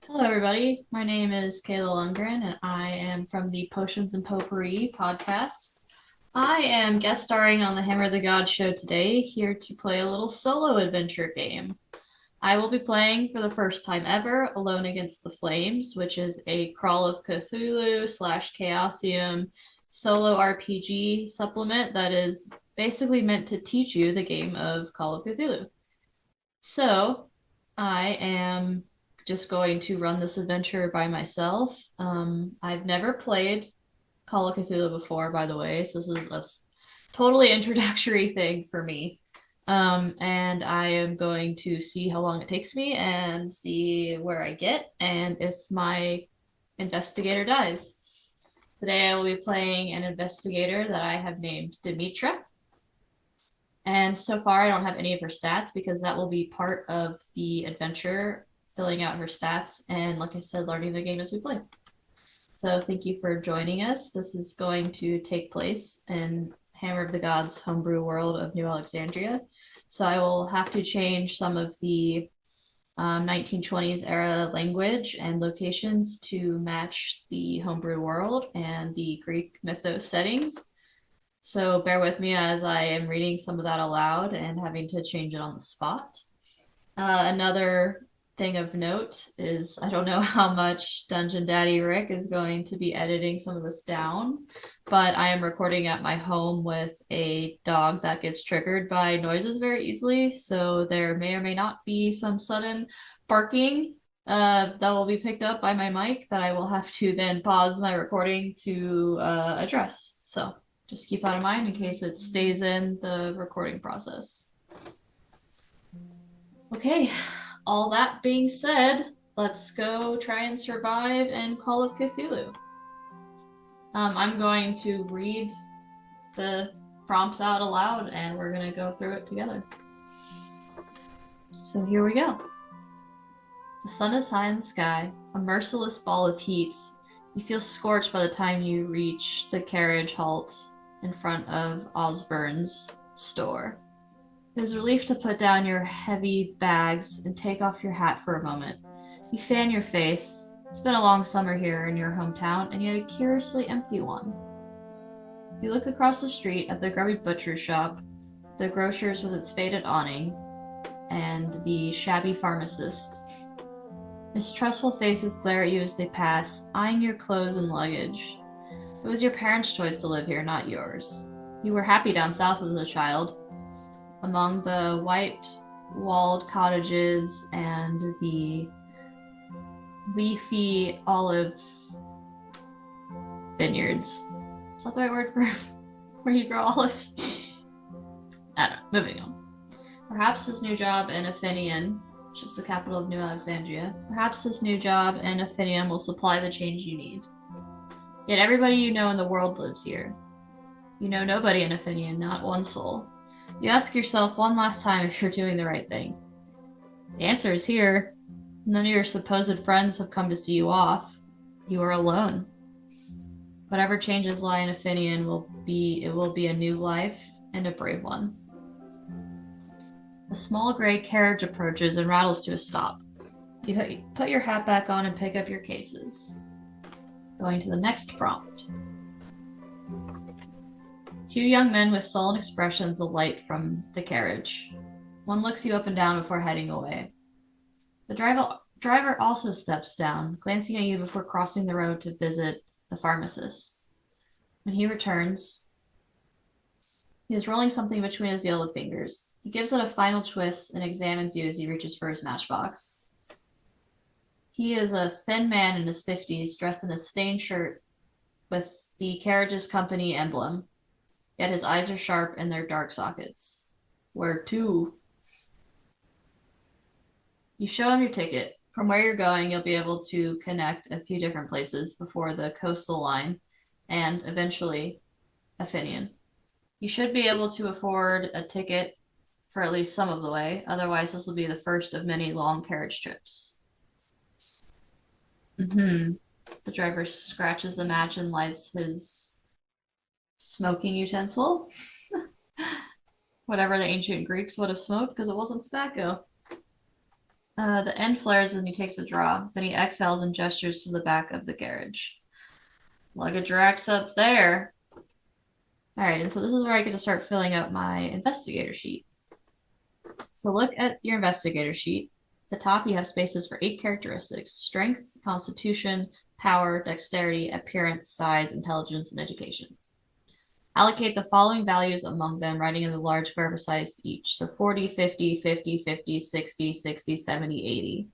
Hello, everybody. My name is Kayla Lundgren, and I am from the Potions and Potpourri podcast. I am guest starring on the Hammer of the Gods show today, here to play a little solo adventure game. I will be playing for the first time ever Alone Against the Flames, which is a Crawl of Cthulhu slash Chaosium solo RPG supplement that is basically meant to teach you the game of Call of Cthulhu. So, I am just going to run this adventure by myself. I've never played Call of Cthulhu before, by the way, so this is a totally introductory thing for me. And I am going to see how long it takes me and see where I get and if my investigator dies. Today I will be playing an investigator that I have named Dimitra. And so far, I don't have any of her stats because that will be part of the adventure, filling out her stats, and like I said, learning the game as we play. So thank you for joining us. This is going to take place in Hammer of the Gods homebrew world of New Alexandria. So I will have to change some of the 1920s era language and locations to match the homebrew world and the Greek mythos settings. So bear with me as I am reading some of that aloud and having to change it on the spot. Another thing of note is I don't know how much Dungeon Daddy Rick is going to be editing some of this down, but I am recording at my home with a dog that gets triggered by noises very easily. So there may or may not be some sudden barking that will be picked up by my mic that I will have to then pause my recording to address. So just keep that in mind in case it stays in the recording process. Okay, all that being said, let's go try and survive in Call of Cthulhu. I'm going to read the prompts out aloud and we're going to go through it together. So here we go. The sun is high in the sky, a merciless ball of heat. You feel scorched by the time you reach the carriage halt in front of Osborne's store. It is a relief to put down your heavy bags and take off your hat for a moment. You fan your face. It's been a long summer here in your hometown, and yet a curiously empty one. You look across the street at the grubby butcher shop, the grocer's with its faded awning, and the shabby pharmacist. Mistrustful faces glare at you as they pass, eyeing your clothes and luggage. It was your parents' choice to live here, not yours. You were happy down south as a child, among the white-walled cottages and the leafy olive vineyards. Is that the right word for where you grow olives? I don't know. Moving on. Perhaps this new job in Athenian, which is the capital of New Alexandria, perhaps this new job in Athenian will supply the change you need. Yet everybody you know in the world lives here. You know nobody in Athenian, not one soul. You ask yourself one last time if you're doing the right thing. The answer is here. None of your supposed friends have come to see you off. You are alone. Whatever changes lie in Athenian will be a new life and a brave one. A small gray carriage approaches and rattles to a stop. You put your hat back on and pick up your cases. Going to the next prompt. Two young men with sullen expressions alight from the carriage. One looks you up and down before heading away. The driver also steps down, glancing at you before crossing the road to visit the pharmacist. When he returns, he is rolling something between his yellow fingers. He gives it a final twist and examines you as he reaches for his matchbox. He is a thin man in his 50s, dressed in a stained shirt with the carriage's company emblem. Yet his eyes are sharp in their dark sockets. Where to? You show him your ticket. From where you're going, you'll be able to connect a few different places before the coastal line and eventually Athenian. You should be able to afford a ticket for at least some of the way. Otherwise, this will be the first of many long carriage trips. The driver scratches the match and lights his smoking utensil. Whatever the ancient Greeks would have smoked because it wasn't tobacco. The end flares and he takes a draw. Then he exhales and gestures to the back of the carriage. Luggage rack's up there. All right, and so this is where I get to start filling out my investigator sheet. So look at your investigator sheet. At the top, you have spaces for 8 characteristics: strength, constitution, power, dexterity, appearance, size, intelligence, and education. Allocate the following values among them, writing in the large square beside each. So 40, 50, 50, 50, 60, 60, 70, 80.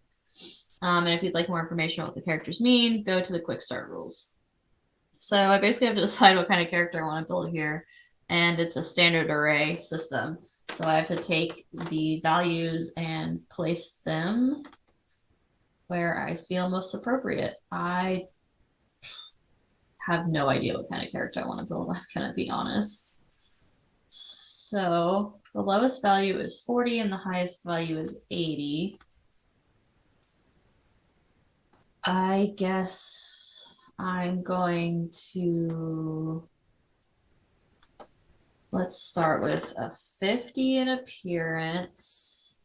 And if you'd like more information on what the characters mean, go to the quick start rules. So I basically have to decide what kind of character I want to build here. And it's a standard array system. So I have to take the values and place them where I feel most appropriate. I have no idea what kind of character I want to build, I'm going to be honest. So the lowest value is 40 and the highest value is 80. I guess I'm going to, let's start with a 50 in appearance,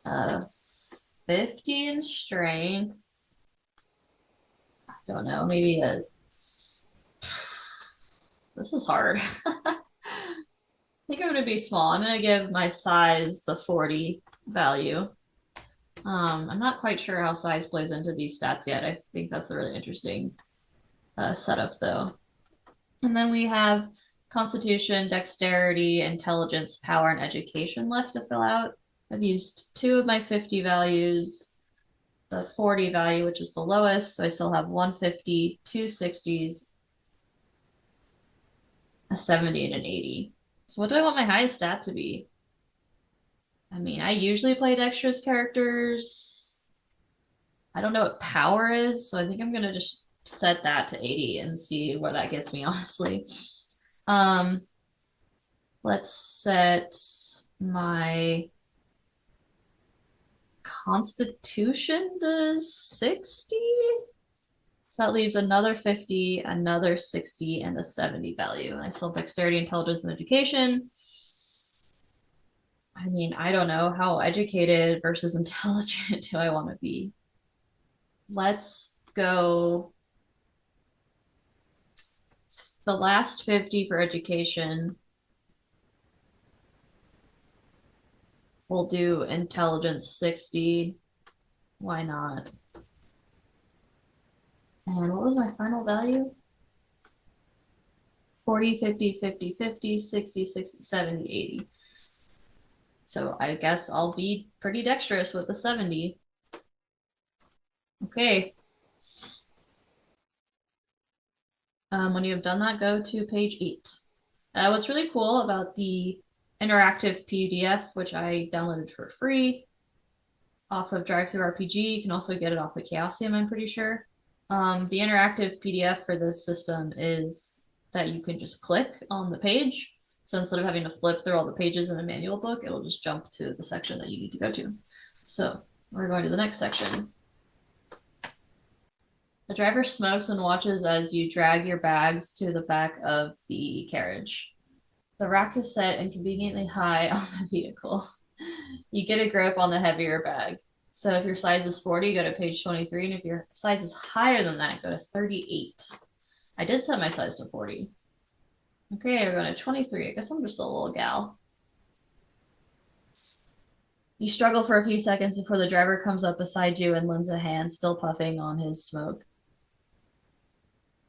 a 50 in strength. I don't know, maybe this is hard. I think I'm going to be small. I'm going to give my size the 40 value. I'm not quite sure how size plays into these stats yet. I think that's a really interesting setup, though. And then we have constitution, dexterity, intelligence, power, and education left to fill out. I've used 2 of my 50 values, the 40 value, which is the lowest, so I still have 150, 2 60s, a 70, and an 80. So what do I want my highest stat to be? I mean, I usually play dexterous characters. I don't know what power is, so I think I'm gonna just set that to 80 and see where that gets me, honestly. Um, let's set my constitution to 60. So that leaves another 50, another 60, and a 70 value. And I still have dexterity, intelligence, and education. I mean, I don't know how educated versus intelligent do I want to be. Let's go the last 50 for education. We'll do intelligence 60. Why not? And what was my final value? 40, 50, 50, 50, 60, 60, 70, 80. So I guess I'll be pretty dexterous with a 70. Okay. When you have done that, go to page 8. What's really cool about the interactive PDF, which I downloaded for free off of DriveThruRPG, you can also get it off of Chaosium, I'm pretty sure. The interactive PDF for this system is that you can just click on the page. So instead of having to flip through all the pages in a manual book, it'll just jump to the section that you need to go to. So we're going to the next section. The driver smokes and watches as you drag your bags to the back of the carriage. The rack is set and conveniently high on the vehicle. You get a grip on the heavier bag. So if your size is 40, go to page 23. And if your size is higher than that, go to 38. I did set my size to 40. Okay, we're going to 23. I guess I'm just a little gal. You struggle for a few seconds before the driver comes up beside you and lends a hand, still puffing on his smoke.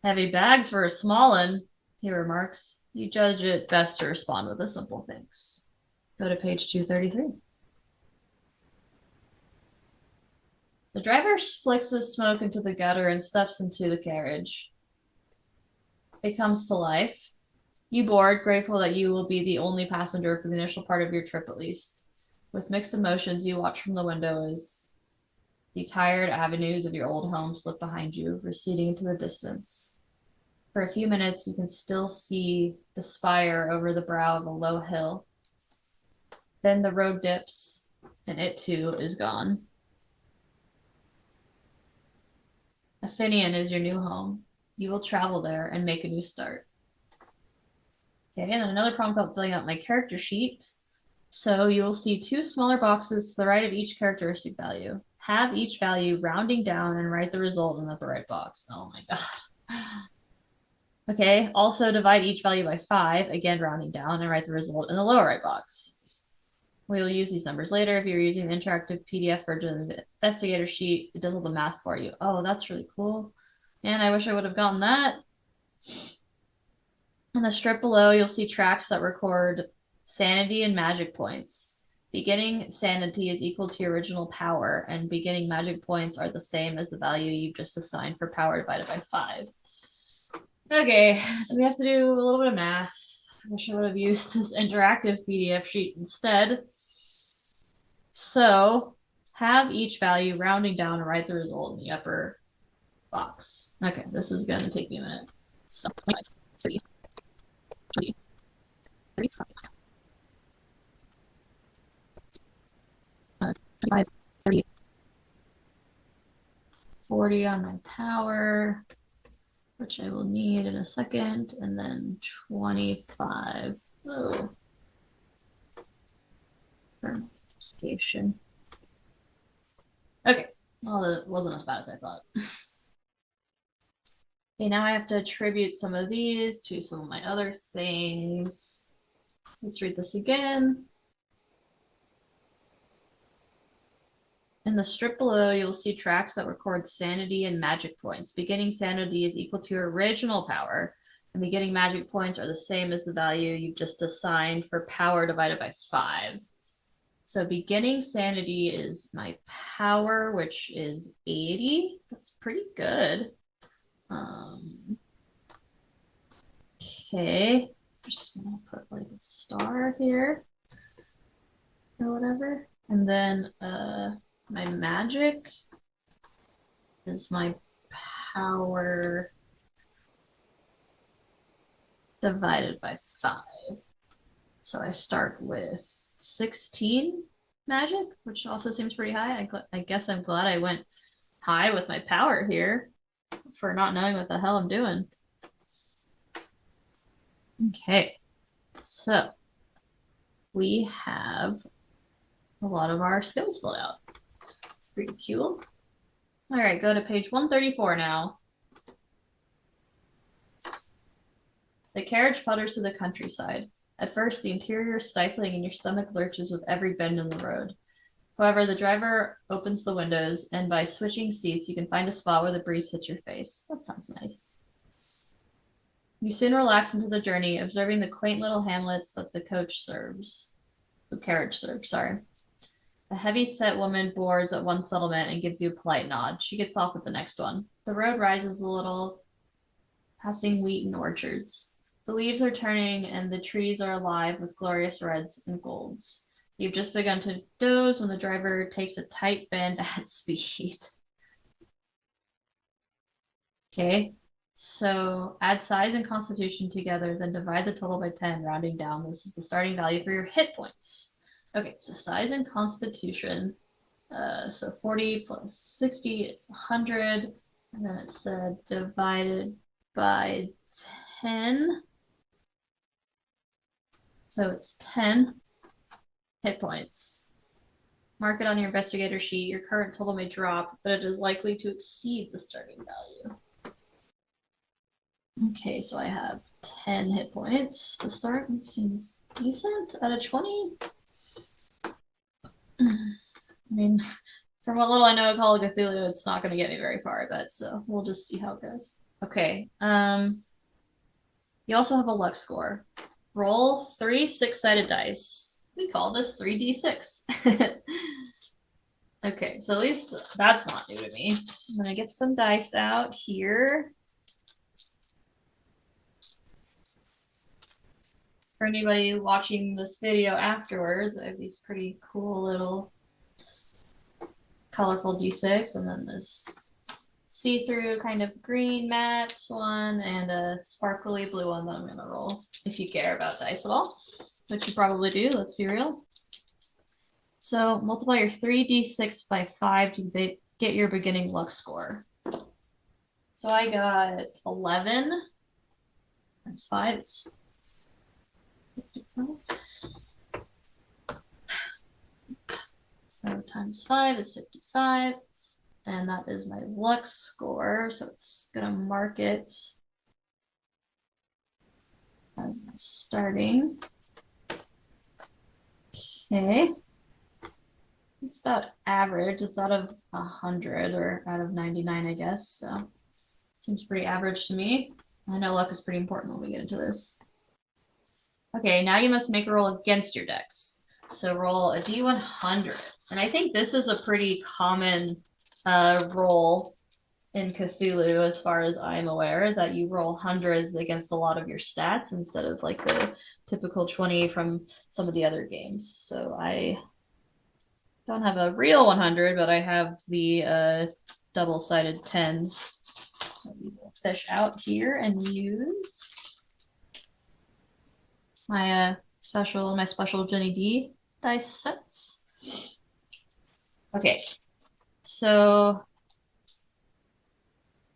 Heavy bags for a smallin', he remarks. You judge it best to respond with the simple things. Go to page 233. The driver flicks his smoke into the gutter and steps into the carriage. It comes to life. You board, grateful that you will be the only passenger for the initial part of your trip at least. With mixed emotions, you watch from the window as the tired avenues of your old home slip behind you, receding into the distance. For a few minutes, you can still see the spire over the brow of a low hill. Then the road dips, and it too is gone. Athenian is your new home. You will travel there and make a new start. Okay, and then another prompt about filling out my character sheet. So you will see two smaller boxes to the right of each characteristic value. Have each value rounding down and write the result in the upper right box. Oh my god. Okay, also divide each value by 5, again rounding down, and write the result in the lower right box. We will use these numbers later. If you're using the interactive PDF version of the investigator sheet, it does all the math for you. Oh, that's really cool. And I wish I would have gotten that. In the strip below, you'll see tracks that record sanity and magic points. Beginning sanity is equal to your original power, and beginning magic points are the same as the value you've just assigned for power divided by 5. Okay, so we have to do a little bit of math. I wish I would have used this interactive PDF sheet instead. So have each value rounding down and write the result in the upper box. Okay, this is going to take me a minute. So 25, 30, 20, 35, 25, 30, 40 on my power, which I will need in a second, and then 25. Oh. Fermentation. Okay, well, that wasn't as bad as I thought. Okay, now I have to attribute some of these to some of my other things. So let's read this again. In the strip below, you'll see tracks that record sanity and magic points. Beginning sanity is equal to your original power, and beginning magic points are the same as the value you've just assigned for power divided by 5. So beginning sanity is my power, which is 80. That's pretty good. Okay, just gonna put like a star here or whatever. And then my magic is my power divided by 5. So I start with 16 magic, which also seems pretty high. I guess I'm glad I went high with my power here for not knowing what the hell I'm doing. Okay, so we have a lot of our skills filled out. It's pretty cool. All right, go to page 134 now. The carriage putters to the countryside. At first, the interior is stifling and your stomach lurches with every bend in the road. However, the driver opens the windows, and by switching seats, you can find a spot where the breeze hits your face. That sounds nice. You soon relax into the journey, observing the quaint little hamlets that the carriage serves, sorry. A heavy-set woman boards at one settlement and gives you a polite nod. She gets off at the next one. The road rises a little, passing wheat and orchards. The leaves are turning and the trees are alive with glorious reds and golds. You've just begun to doze when the driver takes a tight bend at speed. Okay, so add size and constitution together, then divide the total by 10, rounding down. This is the starting value for your hit points. Okay, so size and constitution. So 40 plus 60 is 100. And then it said divided by 10. So it's 10 hit points. Mark it on your investigator sheet. Your current total may drop, but it is likely to exceed the starting value. Okay, so I have 10 hit points to start. It seems decent out of 20. I mean, from what little I know of Call of Cthulhu, it's not going to get me very far, I bet. So we'll just see how it goes. Okay. You also have a luck score. Roll 3 6-sided dice. We call this 3d6. Okay, so at least that's not new to me. I'm gonna get some dice out here. For anybody watching this video afterwards, I have these pretty cool little colorful d6, and then this see-through kind of green matte one, and a sparkly blue one that I'm gonna roll, if you care about dice at all, which you probably do, let's be real. So multiply your 3d6 by 5 to get your beginning luck score. So I got 11 times 5 is 55. So times 5 is 55. And that is my luck score. So it's going to mark it as my starting. Okay. It's about average. It's out of 100 or out of 99, I guess. So seems pretty average to me. I know luck is pretty important when we get into this. Okay, now you must make a roll against your dex. So roll a d100. And I think this is a pretty common roll in Cthulhu, as far as I'm aware, that you roll hundreds against a lot of your stats instead of like the typical 20 from some of the other games. So I don't have a real 100, but I have the double-sided 10s that we will fish out here and use my special Jenny D dice sets. Okay, so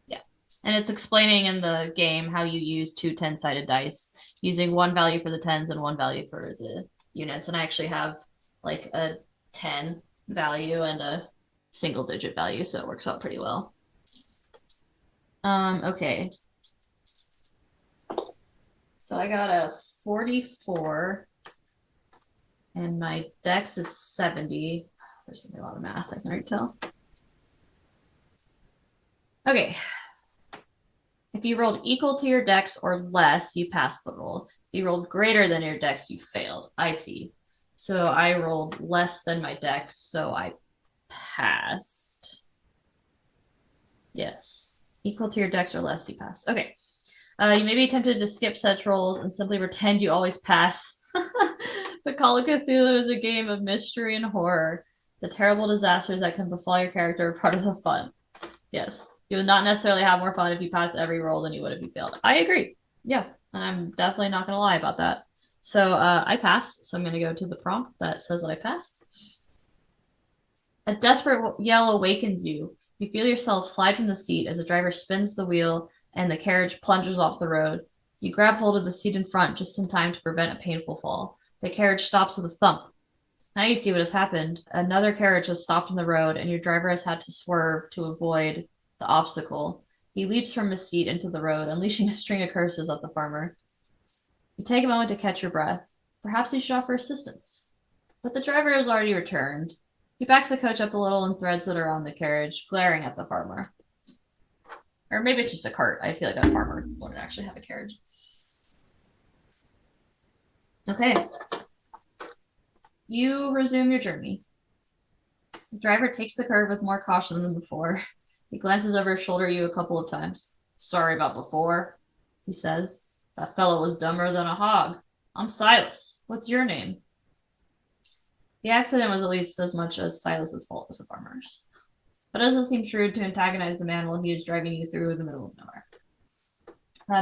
yeah, and it's explaining in the game how you use two 10-sided dice, using one value for the 10s and one value for the units. And I actually have like a 10 value and a single digit value, so it works out pretty well. Okay. So I got a 44 and my dex is 70. There's gonna be a lot of math, I can already tell. Okay. If you rolled equal to your dex or less, you passed the roll. If you rolled greater than your dex, you failed. I see. So I rolled less than my dex, so I passed. Yes. Equal to your dex or less, you pass. Okay. You may be tempted to skip such rolls and simply pretend you always pass. But Call of Cthulhu is a game of mystery and horror. The terrible disasters that can befall your character are part of the fun. Yes. You would not necessarily have more fun if you passed every roll than you would if you failed. I agree. Yeah. And I'm definitely not going to lie about that. So I passed. So I'm going to go to the prompt that says that I passed. A desperate yell awakens you. You feel yourself slide from the seat as the driver spins the wheel and the carriage plunges off the road. You grab hold of the seat in front just in time to prevent a painful fall. The carriage stops with a thump. Now you see what has happened. Another carriage has stopped in the road, and your driver has had to swerve to avoid the obstacle. He leaps from his seat into the road, unleashing a string of curses at the farmer. You take a moment to catch your breath. Perhaps you should offer assistance. But the driver has already returned. He backs the coach up a little and threads it around the carriage, glaring at the farmer. Or maybe it's just a cart. I feel like a farmer wouldn't actually have a carriage. Okay. You resume your journey. The driver takes the curve with more caution than before. He glances over his shoulder at you a couple of times. Sorry about before, he says. That fellow was dumber than a hog. I'm Silas. What's your name? The accident was at least as much as Silas's fault as the farmer's. But it doesn't seem shrewd to antagonize the man while he is driving you through the middle of nowhere.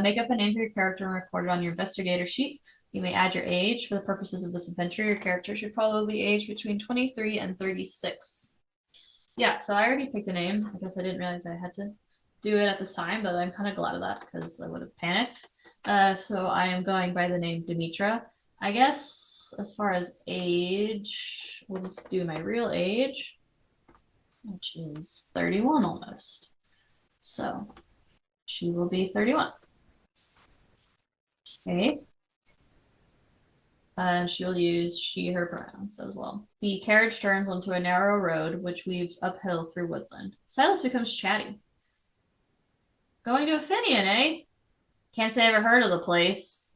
Make up a name for your character and record it on your investigator sheet. You may add your age. For the purposes of this adventure, your character should probably age between 23 and 36. Yeah, so I already picked a name. I guess I didn't realize I had to do it at this time, but I'm kind of glad of that because I would have panicked. So I am going by the name Demetra. I guess as far as age, we'll just do my real age, which is 31 almost. So she will be 31. Okay. She'll use she, her pronouns as well. The carriage turns onto a narrow road which weaves uphill through woodland. Silas becomes chatty. Going to Athenian, eh? Can't say I ever heard of the place.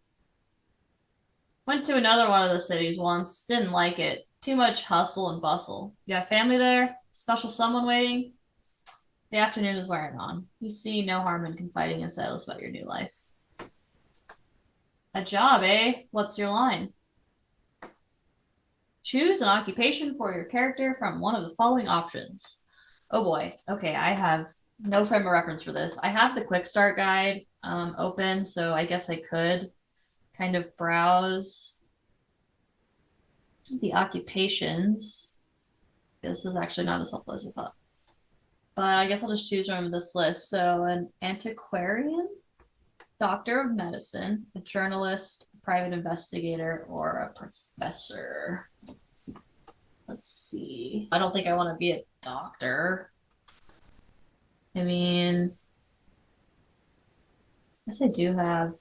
Went to another one of the cities once. Didn't like it. Too much hustle and bustle. You got family there? Special someone waiting? The afternoon is wearing on. You see no harm in confiding in Silas about your new life. A job, eh? What's your line? Choose an occupation for your character from one of the following options. Oh boy. Okay, I have no frame of reference for this. I have the quick start guide open, so I guess I could kind of browse the occupations. This is actually not as helpful as I thought. But I guess I'll just choose from this list. So an antiquarian, doctor of medicine, a journalist, a private investigator, or a professor. Let's see. I don't think I want to be a doctor. I mean, I guess I do have,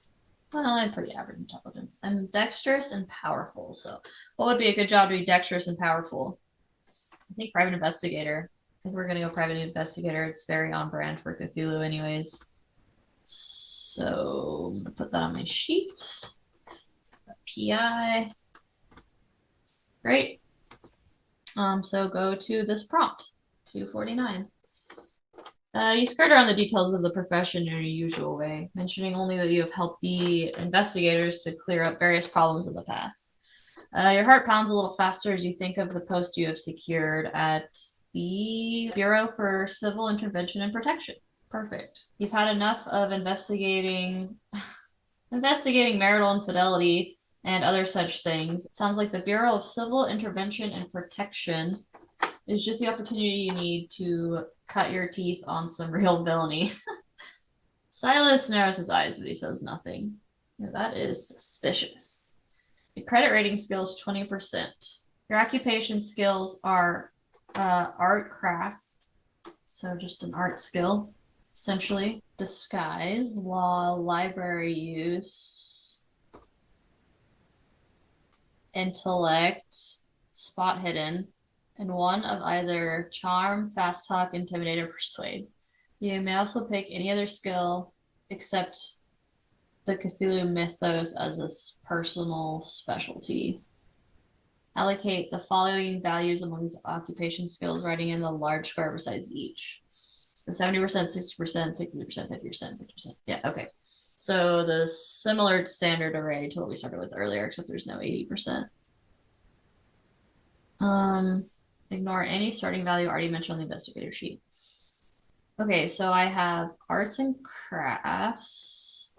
well, I have pretty average intelligence. I'm dexterous and powerful. So, what would be a good job to be dexterous and powerful? I think private investigator. I think we're gonna go private investigator. It's very on brand for Cthulhu, anyways. So I'm gonna put that on my sheet. PI. Great. So go to this prompt, 249. You skirt around the details of the profession in your usual way, mentioning only that you have helped the investigators to clear up various problems in the past. Your heart pounds a little faster as you think of the post you have secured at the Bureau for Civil Intervention and Protection. Perfect. You've had enough of investigating marital infidelity and other such things. It sounds like the Bureau of Civil Intervention and Protection is just the opportunity you need to cut your teeth on some real villainy. Silas narrows his eyes, but he says nothing. That is suspicious. Your credit rating skills 20%. Your occupation skills are art craft, so just an art skill, essentially. Disguise, law, library use, intellect, spot hidden, and one of either charm, fast talk, intimidate, or persuade. You may also pick any other skill except the Cthulhu mythos as a personal specialty. Allocate the following values among these occupation skills, writing in the large square besides each. So 70%, 60%, 60%, 50%, 50%. Yeah, okay. So the similar standard array to what we started with earlier, except there's no 80%. Ignore any starting value already mentioned on the investigator sheet. Okay, so I have arts and crafts,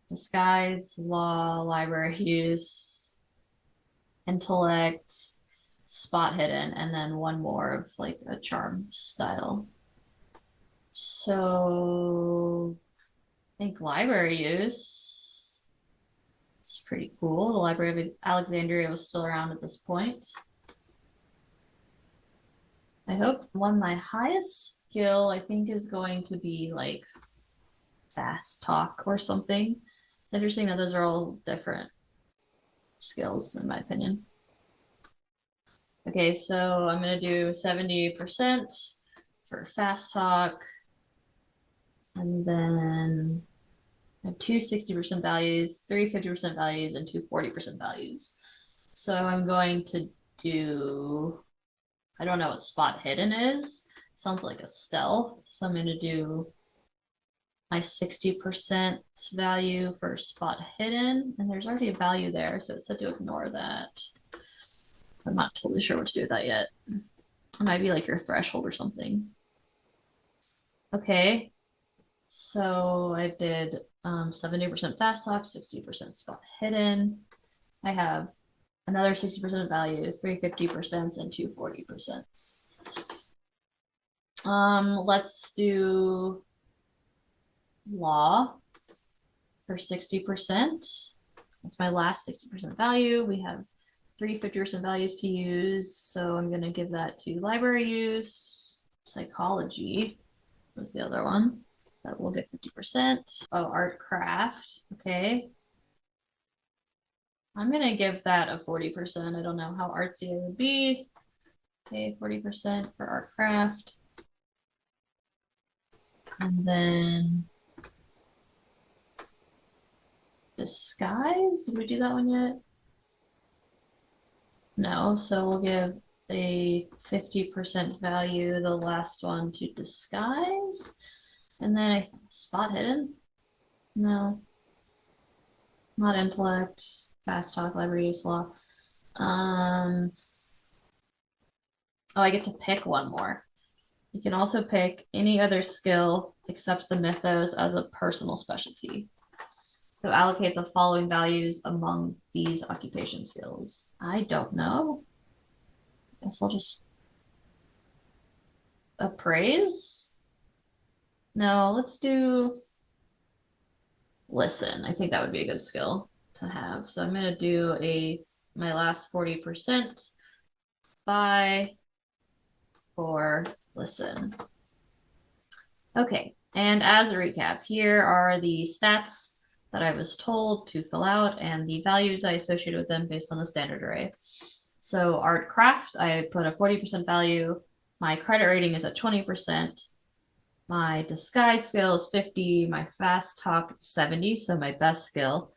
disguise, law, library use, intellect, spot hidden, and then one more of like a charm style. So I think library use is pretty cool. The Library of Alexandria was still around at this point. I hope my highest skill, I think, is going to be like fast talk or something. It's interesting that those are all different skills, in my opinion. Okay, so I'm going to do 70% for fast talk. And then I have two 60% values, three 50% values, and two 40% values. So I'm going to do, I don't know what spot hidden is. Sounds like a stealth. So I'm going to do my 60% value for spot hidden. And there's already a value there, so it said to ignore that. So I'm not totally sure what to do with that yet. It might be like your threshold or something. Okay. So I did 70% fast talk, 60% spot hidden. I have another 60% value, three 50%, and two 40%. Let's do law for 60%. That's my last 60% value. We have three 50% values to use, so I'm going to give that to library use. Psychology was the other one. That will get 50%. Oh, art craft. Okay. I'm going to give that a 40%. I don't know how artsy it would be. Okay, 40% for art craft. And then disguise. Did we do that one yet? No, so we'll give a 50% value, the last one, to disguise. And then I spot hidden? No. Not intellect. Fast talk, library use, law. Oh, I get to pick one more. You can also pick any other skill except the mythos as a personal specialty. So allocate the following values among these occupation skills. I don't know. I guess I'll just appraise. No, let's do listen. I think that would be a good skill to have. So I'm gonna do my last 40%. by or listen. Okay, and as a recap, here are the stats that I was told to fill out and the values I associated with them based on the standard array. So art craft, I put a 40% value. My credit rating is at 20%. My disguise skill is 50. My fast talk 70, so my best skill.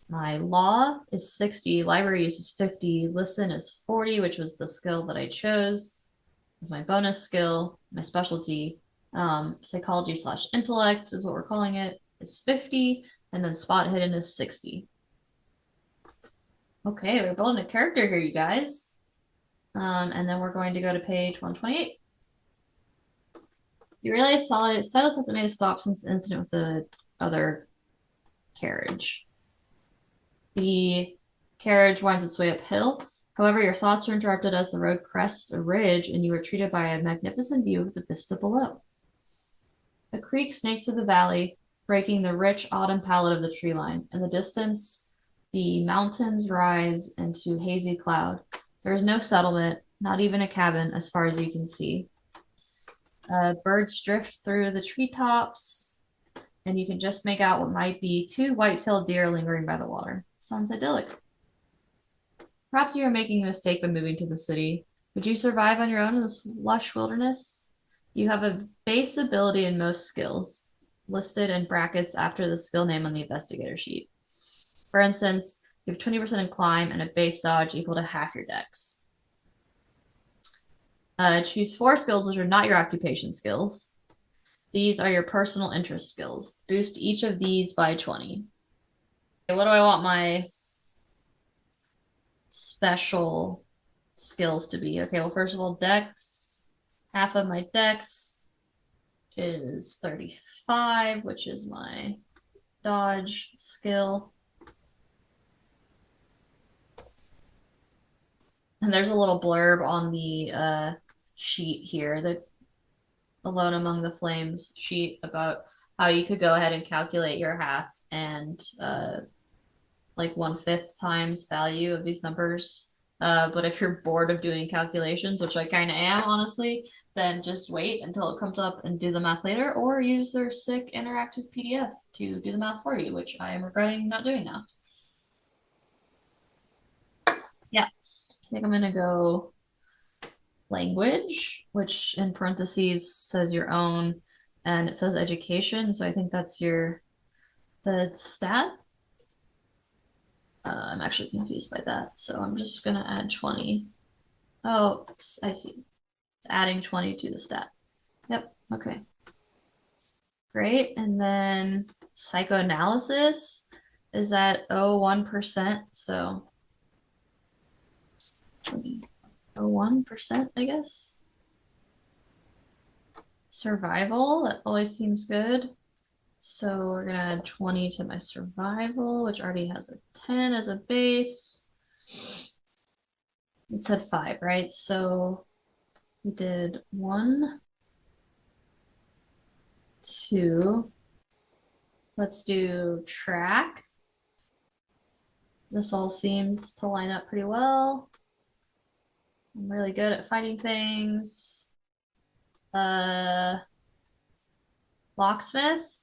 My law is 60. Library use is 50. Listen is 40, which was the skill that I chose. Is my bonus skill. My specialty, psychology slash intellect is what we're calling it, is 50. And then spot hidden is 60. Okay, we're building a character here, you guys. And then we're going to go to page 128. You realize Silas hasn't made a stop since the incident with the other carriage. The carriage winds its way uphill. However, your thoughts are interrupted as the road crests a ridge and you are treated by a magnificent view of the vista below. A creek snakes through the valley, breaking the rich autumn palette of the tree line. In the distance, the mountains rise into hazy cloud. There is no settlement, not even a cabin, as far as you can see. Birds drift through the treetops, and you can just make out what might be two white-tailed deer lingering by the water. Sounds idyllic. Perhaps you are making a mistake by moving to the city. Would you survive on your own in this lush wilderness? You have a base ability in most skills, listed in brackets after the skill name on the investigator sheet. For instance, you have 20% in climb and a base dodge equal to half your dex. Choose 4 skills which are not your occupation skills. These are your personal interest skills. Boost each of these by 20. Okay, what do I want my special skills to be? Okay, well, first of all, dex. Half of my dex is 35, which is my dodge skill. And there's a little blurb on the sheet here, the Alone Among the Flames sheet, about how you could go ahead and calculate your half and like 1/5 times value of these numbers. But if you're bored of doing calculations, which I kind of am, honestly, then just wait until it comes up and do the math later, or use their sick interactive PDF to do the math for you, which I am regretting not doing now. Yeah, I think I'm gonna go language, which in parentheses says your own, and it says education, so I think that's the stat. I'm actually confused by that, so I'm just gonna add 20. Oh, I see. It's adding 20 to the stat. Yep, okay. Great, and then psychoanalysis is at 01%, so 01%, I guess. Survival, that always seems good. So we're gonna add 20 to my survival, which already has a 10 as a base. It said 5, right? So we did 1, 2. Let's do track. This all seems to line up pretty well. I'm really good at finding things. Locksmith.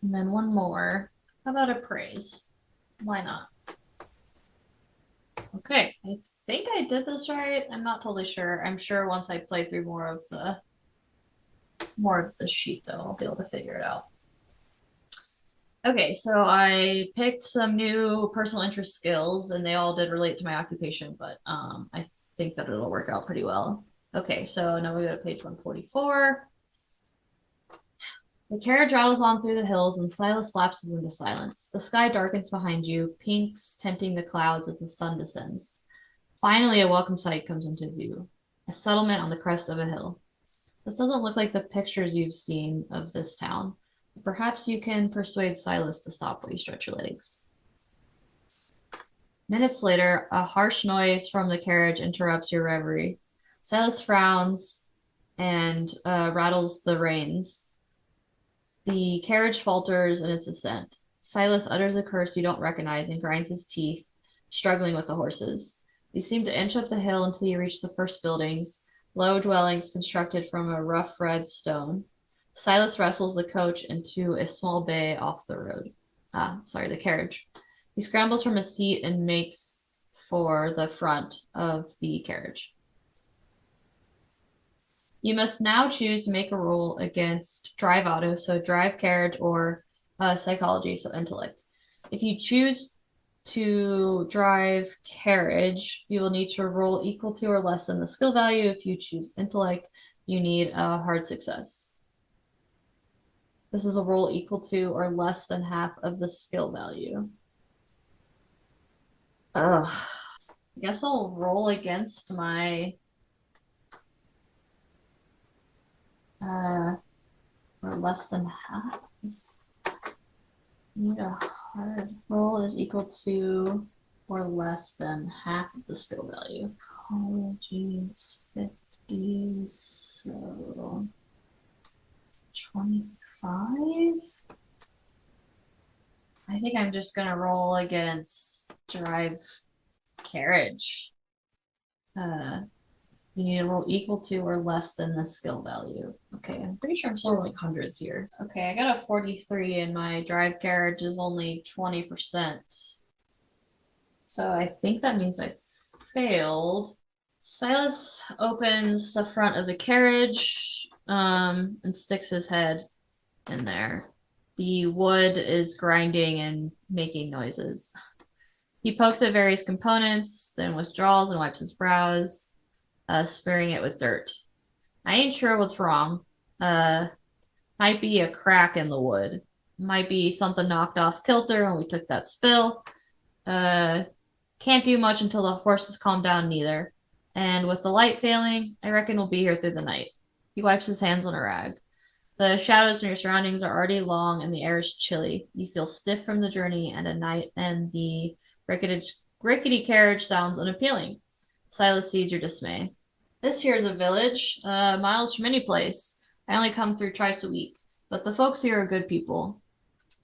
And then one more. How about appraise? Why not? Okay, I think I did this right. I'm not totally sure. I'm sure once I play through more of the sheet, though, I'll be able to figure it out. Okay, so I picked some new personal interest skills, and they all did relate to my occupation, but I think that it'll work out pretty well. Okay, so now we go to page 144. The carriage rattles on through the hills, and Silas lapses into silence. The sky darkens behind you, pinks tinting the clouds as the sun descends. Finally, a welcome sight comes into view. A settlement on the crest of a hill. This doesn't look like the pictures you've seen of this town. Perhaps you can persuade Silas to stop while you stretch your legs. Minutes later, a harsh noise from the carriage interrupts your reverie. Silas frowns and rattles the reins. The carriage falters in its ascent. Silas utters a curse you don't recognize and grinds his teeth struggling with the horses. You seem to inch up the hill until you reach the first buildings, low dwellings constructed from a rough red stone. Silas wrestles the coach into a small bay off the road. The carriage. He scrambles from his seat and makes for the front of the carriage. You must now choose to make a roll against drive auto, so drive carriage, or psychology, so intellect. If you choose to drive carriage, you will need to roll equal to or less than the skill value. If you choose intellect, you need a hard success. This is a roll equal to or less than half of the skill value. Ugh. I guess I'll roll against my or less than half. Need a hard roll is equal to or less than half of the skill value. College is 50, so 25. I think I'm just gonna roll against drive carriage. You need to roll equal to or less than the skill value. Okay, I'm pretty sure I'm still rolling hundreds here. Okay, I got a 43 and my drive carriage is only 20%. So I think that means I failed. Silas opens the front of the carriage and sticks his head in there. The wood is grinding and making noises. He pokes at various components, then withdraws and wipes his brows, smearing it with dirt. I ain't sure what's wrong. Might be a crack in the wood. Might be something knocked off kilter when we took that spill. Can't do much until the horses calm down neither. And with the light failing, I reckon we'll be here through the night. He wipes his hands on a rag. The shadows in your surroundings are already long and the air is chilly. You feel stiff from the journey and at night, and the rickety carriage sounds unappealing. Silas sees your dismay. This here is a village, miles from any place. I only come through twice a week, but the folks here are good people.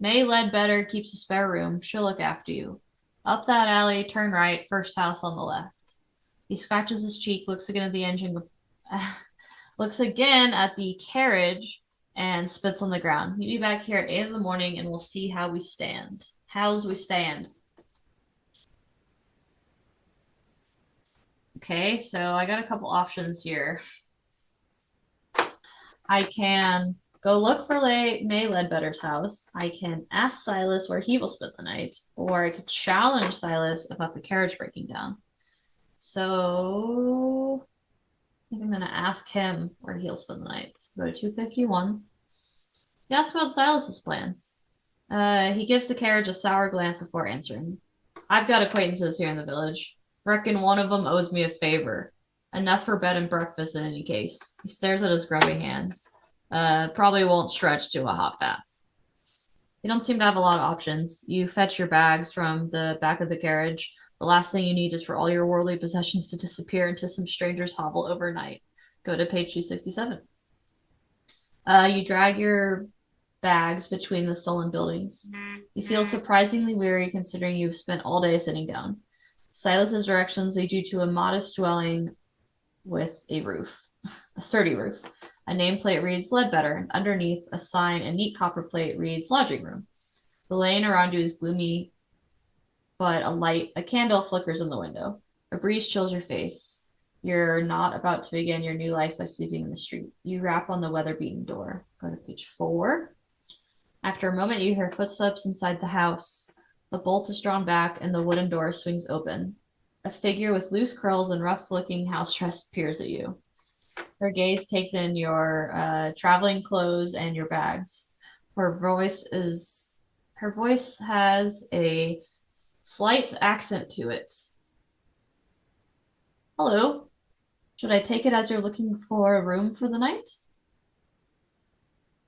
May Ledbetter keeps a spare room. She'll look after you. Up that alley, turn right, first house on the left. He scratches his cheek, looks again at the engine, looks again at the carriage, and spits on the ground. Meet me back here at 8 in the morning, and we'll see how we stand. How's we stand? Okay, so I got a couple options here. I can go look for May Ledbetter's house. I can ask Silas where he will spend the night, or I could challenge Silas about the carriage breaking down. So I think I'm going to ask him where he'll spend the night. So go to 251. He asks about Silas's plans. He gives the carriage a sour glance before answering. I've got acquaintances here in the village. Reckon one of them owes me a favor. Enough for bed and breakfast in any case. He stares at his grubby hands. Probably won't stretch to a hot bath. You don't seem to have a lot of options. You fetch your bags from the back of the carriage. The last thing you need is for all your worldly possessions to disappear into some stranger's hovel overnight. Go to page 267. You drag your bags between the sullen buildings. You feel surprisingly weary considering you've spent all day sitting down. Silas's directions lead you to a modest dwelling with a roof, a sturdy roof. A nameplate reads Ledbetter, and underneath a sign, a neat copper plate reads Lodging Room. The lane around you is gloomy, but a candle flickers in the window. A breeze chills your face. You're not about to begin your new life by sleeping in the street. You rap on the weather-beaten door. Go to page 4. After a moment, you hear footsteps inside the house. The bolt is drawn back, and the wooden door swings open. A figure with loose curls and rough-looking house dress peers at you. Her gaze takes in your traveling clothes and your bags. Her voice has a slight accent to it. Hello. Should I take it as you're looking for a room for the night?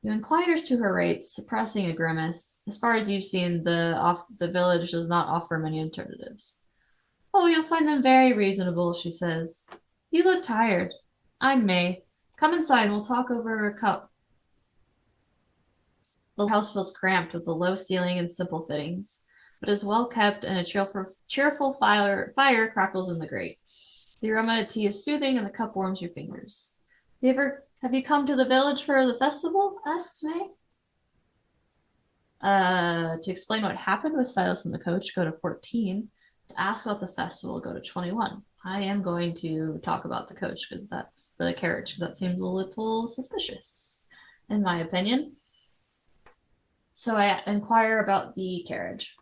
You inquires to her rates, suppressing a grimace. As far as you've seen, the village does not offer many alternatives. Oh, you'll find them very reasonable, she says. You look tired. I'm May. Come inside and we'll talk over a cup. The house feels cramped with a low ceiling and simple fittings. but is well kept and a cheerful fire crackles in the grate. The aroma of tea is soothing and the cup warms your fingers. Have you come to the village for the festival? Asks May. To explain what happened with Silas and the coach, go to 14. To ask about the festival, go to 21. I am going to talk about the coach because that's the carriage, because that seems a little suspicious, in my opinion. So I inquire about the carriage.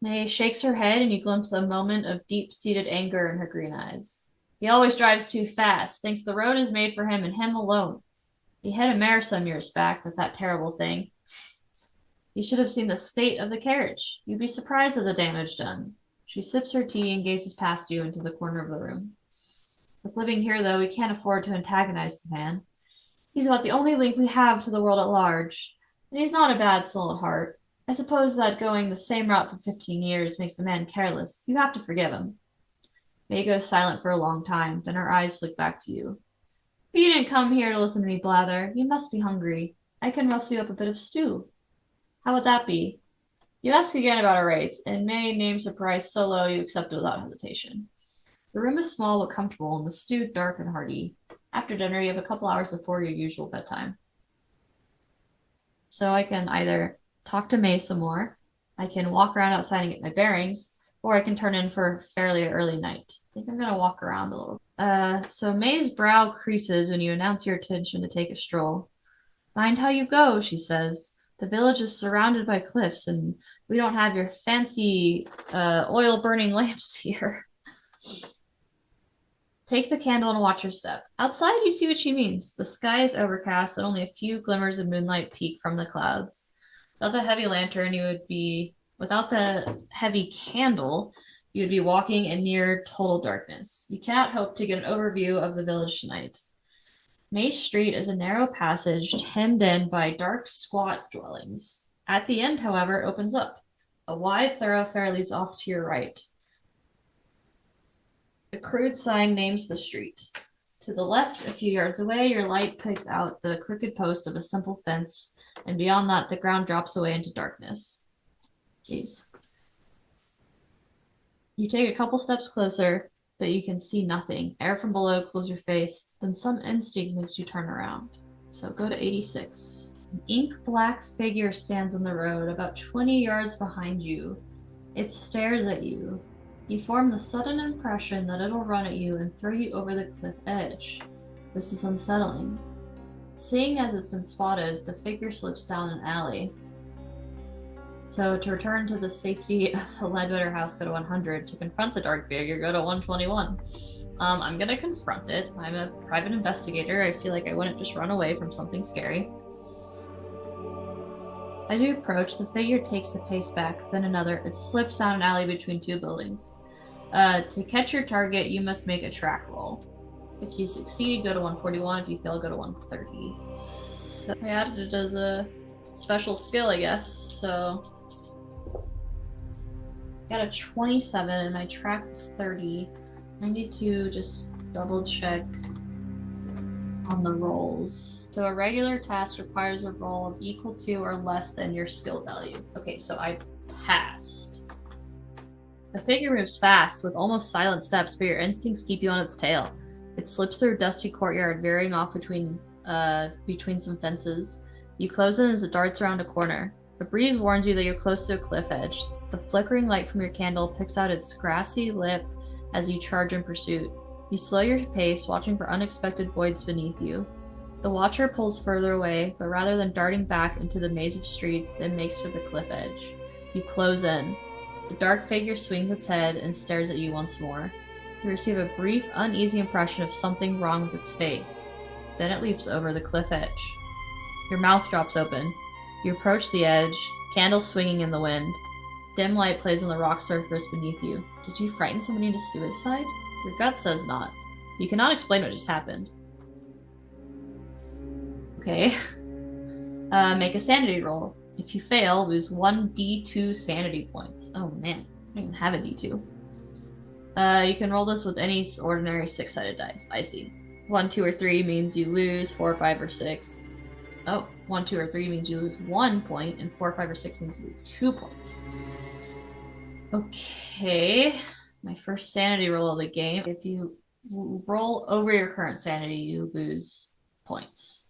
May shakes her head, and you glimpse a moment of deep-seated anger in her green eyes. He always drives too fast, thinks the road is made for him and him alone. He hit a mare some years back with that terrible thing. You should have seen the state of the carriage. You'd be surprised at the damage done. She sips her tea and gazes past you into the corner of the room. With living here, though, we can't afford to antagonize the man. He's about the only link we have to the world at large, and he's not a bad soul at heart. I suppose that going the same route for 15 years makes a man careless. You have to forgive him. May goes silent for a long time, then her eyes flick back to you. But you didn't come here to listen to me blather. You must be hungry. I can rustle you up a bit of stew. How would that be? You ask again about our rates, and May names a price so low you accept it without hesitation. The room is small but comfortable, and the stew dark and hearty. After dinner, you have a couple hours before your usual bedtime. So I can either talk to May some more, I can walk around outside and get my bearings, or I can turn in for a fairly early night. I think I'm going to walk around a little. So May's brow creases when you announce your intention to take a stroll. Mind how you go, she says. The village is surrounded by cliffs, and we don't have your fancy oil-burning lamps here. Take the candle and watch your step. Outside, you see what she means. The sky is overcast, and only a few glimmers of moonlight peek from the clouds. Without the heavy lantern, without the heavy candle, you would be walking in near total darkness. You cannot hope to get an overview of the village tonight. May Street is a narrow passage hemmed in by dark, squat dwellings. At the end, however, opens up. A wide thoroughfare leads off to your right. A crude sign names the street. To the left, a few yards away, your light picks out the crooked post of a simple fence, and beyond that, the ground drops away into darkness. Jeez. You take a couple steps closer, but you can see nothing. Air from below cools your face, then some instinct makes you turn around. So go to 86. An ink-black figure stands on the road about 20 yards behind you. It stares at you. You form the sudden impression that it'll run at you and throw you over the cliff edge. This is unsettling. Seeing as it's been spotted, the figure slips down an alley. So to return to the safety of the Ledbetter house, go to 100. To confront the dark figure, go to 121. I'm gonna confront it. I'm a private investigator. I feel like I wouldn't just run away from something scary. As you approach, the figure takes a pace back, then another. It slips down an alley between two buildings. To catch your target, you must make a track roll. If you succeed, go to 141. If you fail, go to 130. So I added it as a special skill, I guess. So got a 27 and my track is 30. I need to just double check on the rolls. So a regular task requires a roll of equal to or less than your skill value. Okay, so I passed. The figure moves fast with almost silent steps, but your instincts keep you on its tail. It slips through a dusty courtyard, veering off between some fences. You close in as it darts around a corner. A breeze warns you that you're close to a cliff edge. The flickering light from your candle picks out its grassy lip as you charge in pursuit. You slow your pace, watching for unexpected voids beneath you. The watcher pulls further away, but rather than darting back into the maze of streets, it makes for the cliff edge. You close in. The dark figure swings its head and stares at you once more. You receive a brief, uneasy impression of something wrong with its face. Then it leaps over the cliff edge. Your mouth drops open. You approach the edge, candle swinging in the wind. Dim light plays on the rock surface beneath you. Did you frighten somebody into suicide? Your gut says not. You cannot explain what just happened. Okay. Make a sanity roll. If you fail, lose 1d2 sanity points. Oh man, I don't even have a d2. You can roll this with any ordinary 6-sided dice. I see. 1, 2, or 3 means you lose. 4, 5, or 6. Oh, 1, 2, or 3 means you lose 1 point, and 4, 5, or 6 means you lose 2 points. Okay, my first sanity roll of the game. If you roll over your current sanity, you lose points.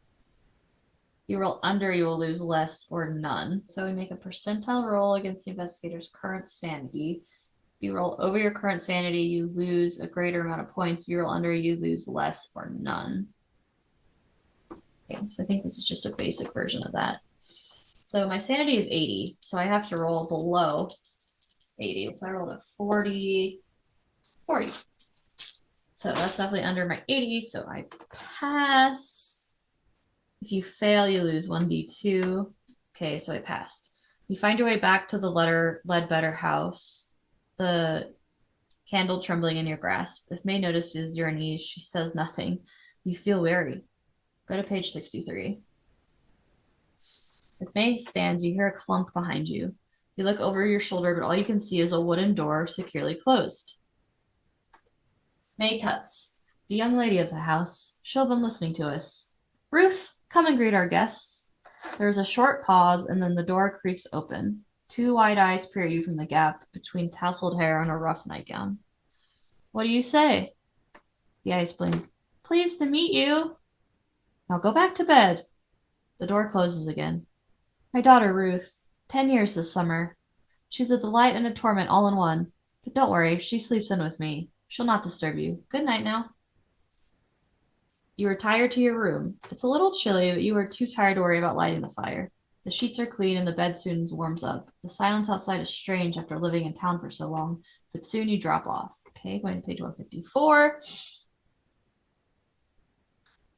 If you roll under, you will lose less or none. So we make a percentile roll against the investigator's current sanity. If you roll over your current sanity, you lose a greater amount of points. If you roll under, you lose less or none. Okay, so I think this is just a basic version of that. So my sanity is 80, so I have to roll below 80. So I rolled a 40, 40. So that's definitely under my 80, so I pass. If you fail, you lose 1d2. Okay, so I passed. You find your way back to the Ledbetter house, the candle trembling in your grasp. If May notices your unease, she says nothing. You feel wary. Go to page 63. As May stands, you hear a clunk behind you. You look over your shoulder, but all you can see is a wooden door securely closed. May tuts, the young lady of the house. She'll have been listening to us. Ruth, come and greet our guests. There's a short pause, and then the door creaks open. Two wide eyes peer at you from the gap between tousled hair and a rough nightgown. What do you say? The eyes blink. Pleased to meet you. Now go back to bed. The door closes again. My daughter, Ruth. 10 years this summer. She's a delight and a torment all in one. But don't worry, she sleeps in with me. She'll not disturb you. Good night now. You retire to your room. It's a little chilly, but you are too tired to worry about lighting the fire. The sheets are clean and the bed soon warms up. The silence outside is strange after living in town for so long, but soon you drop off. Okay, going to page 154.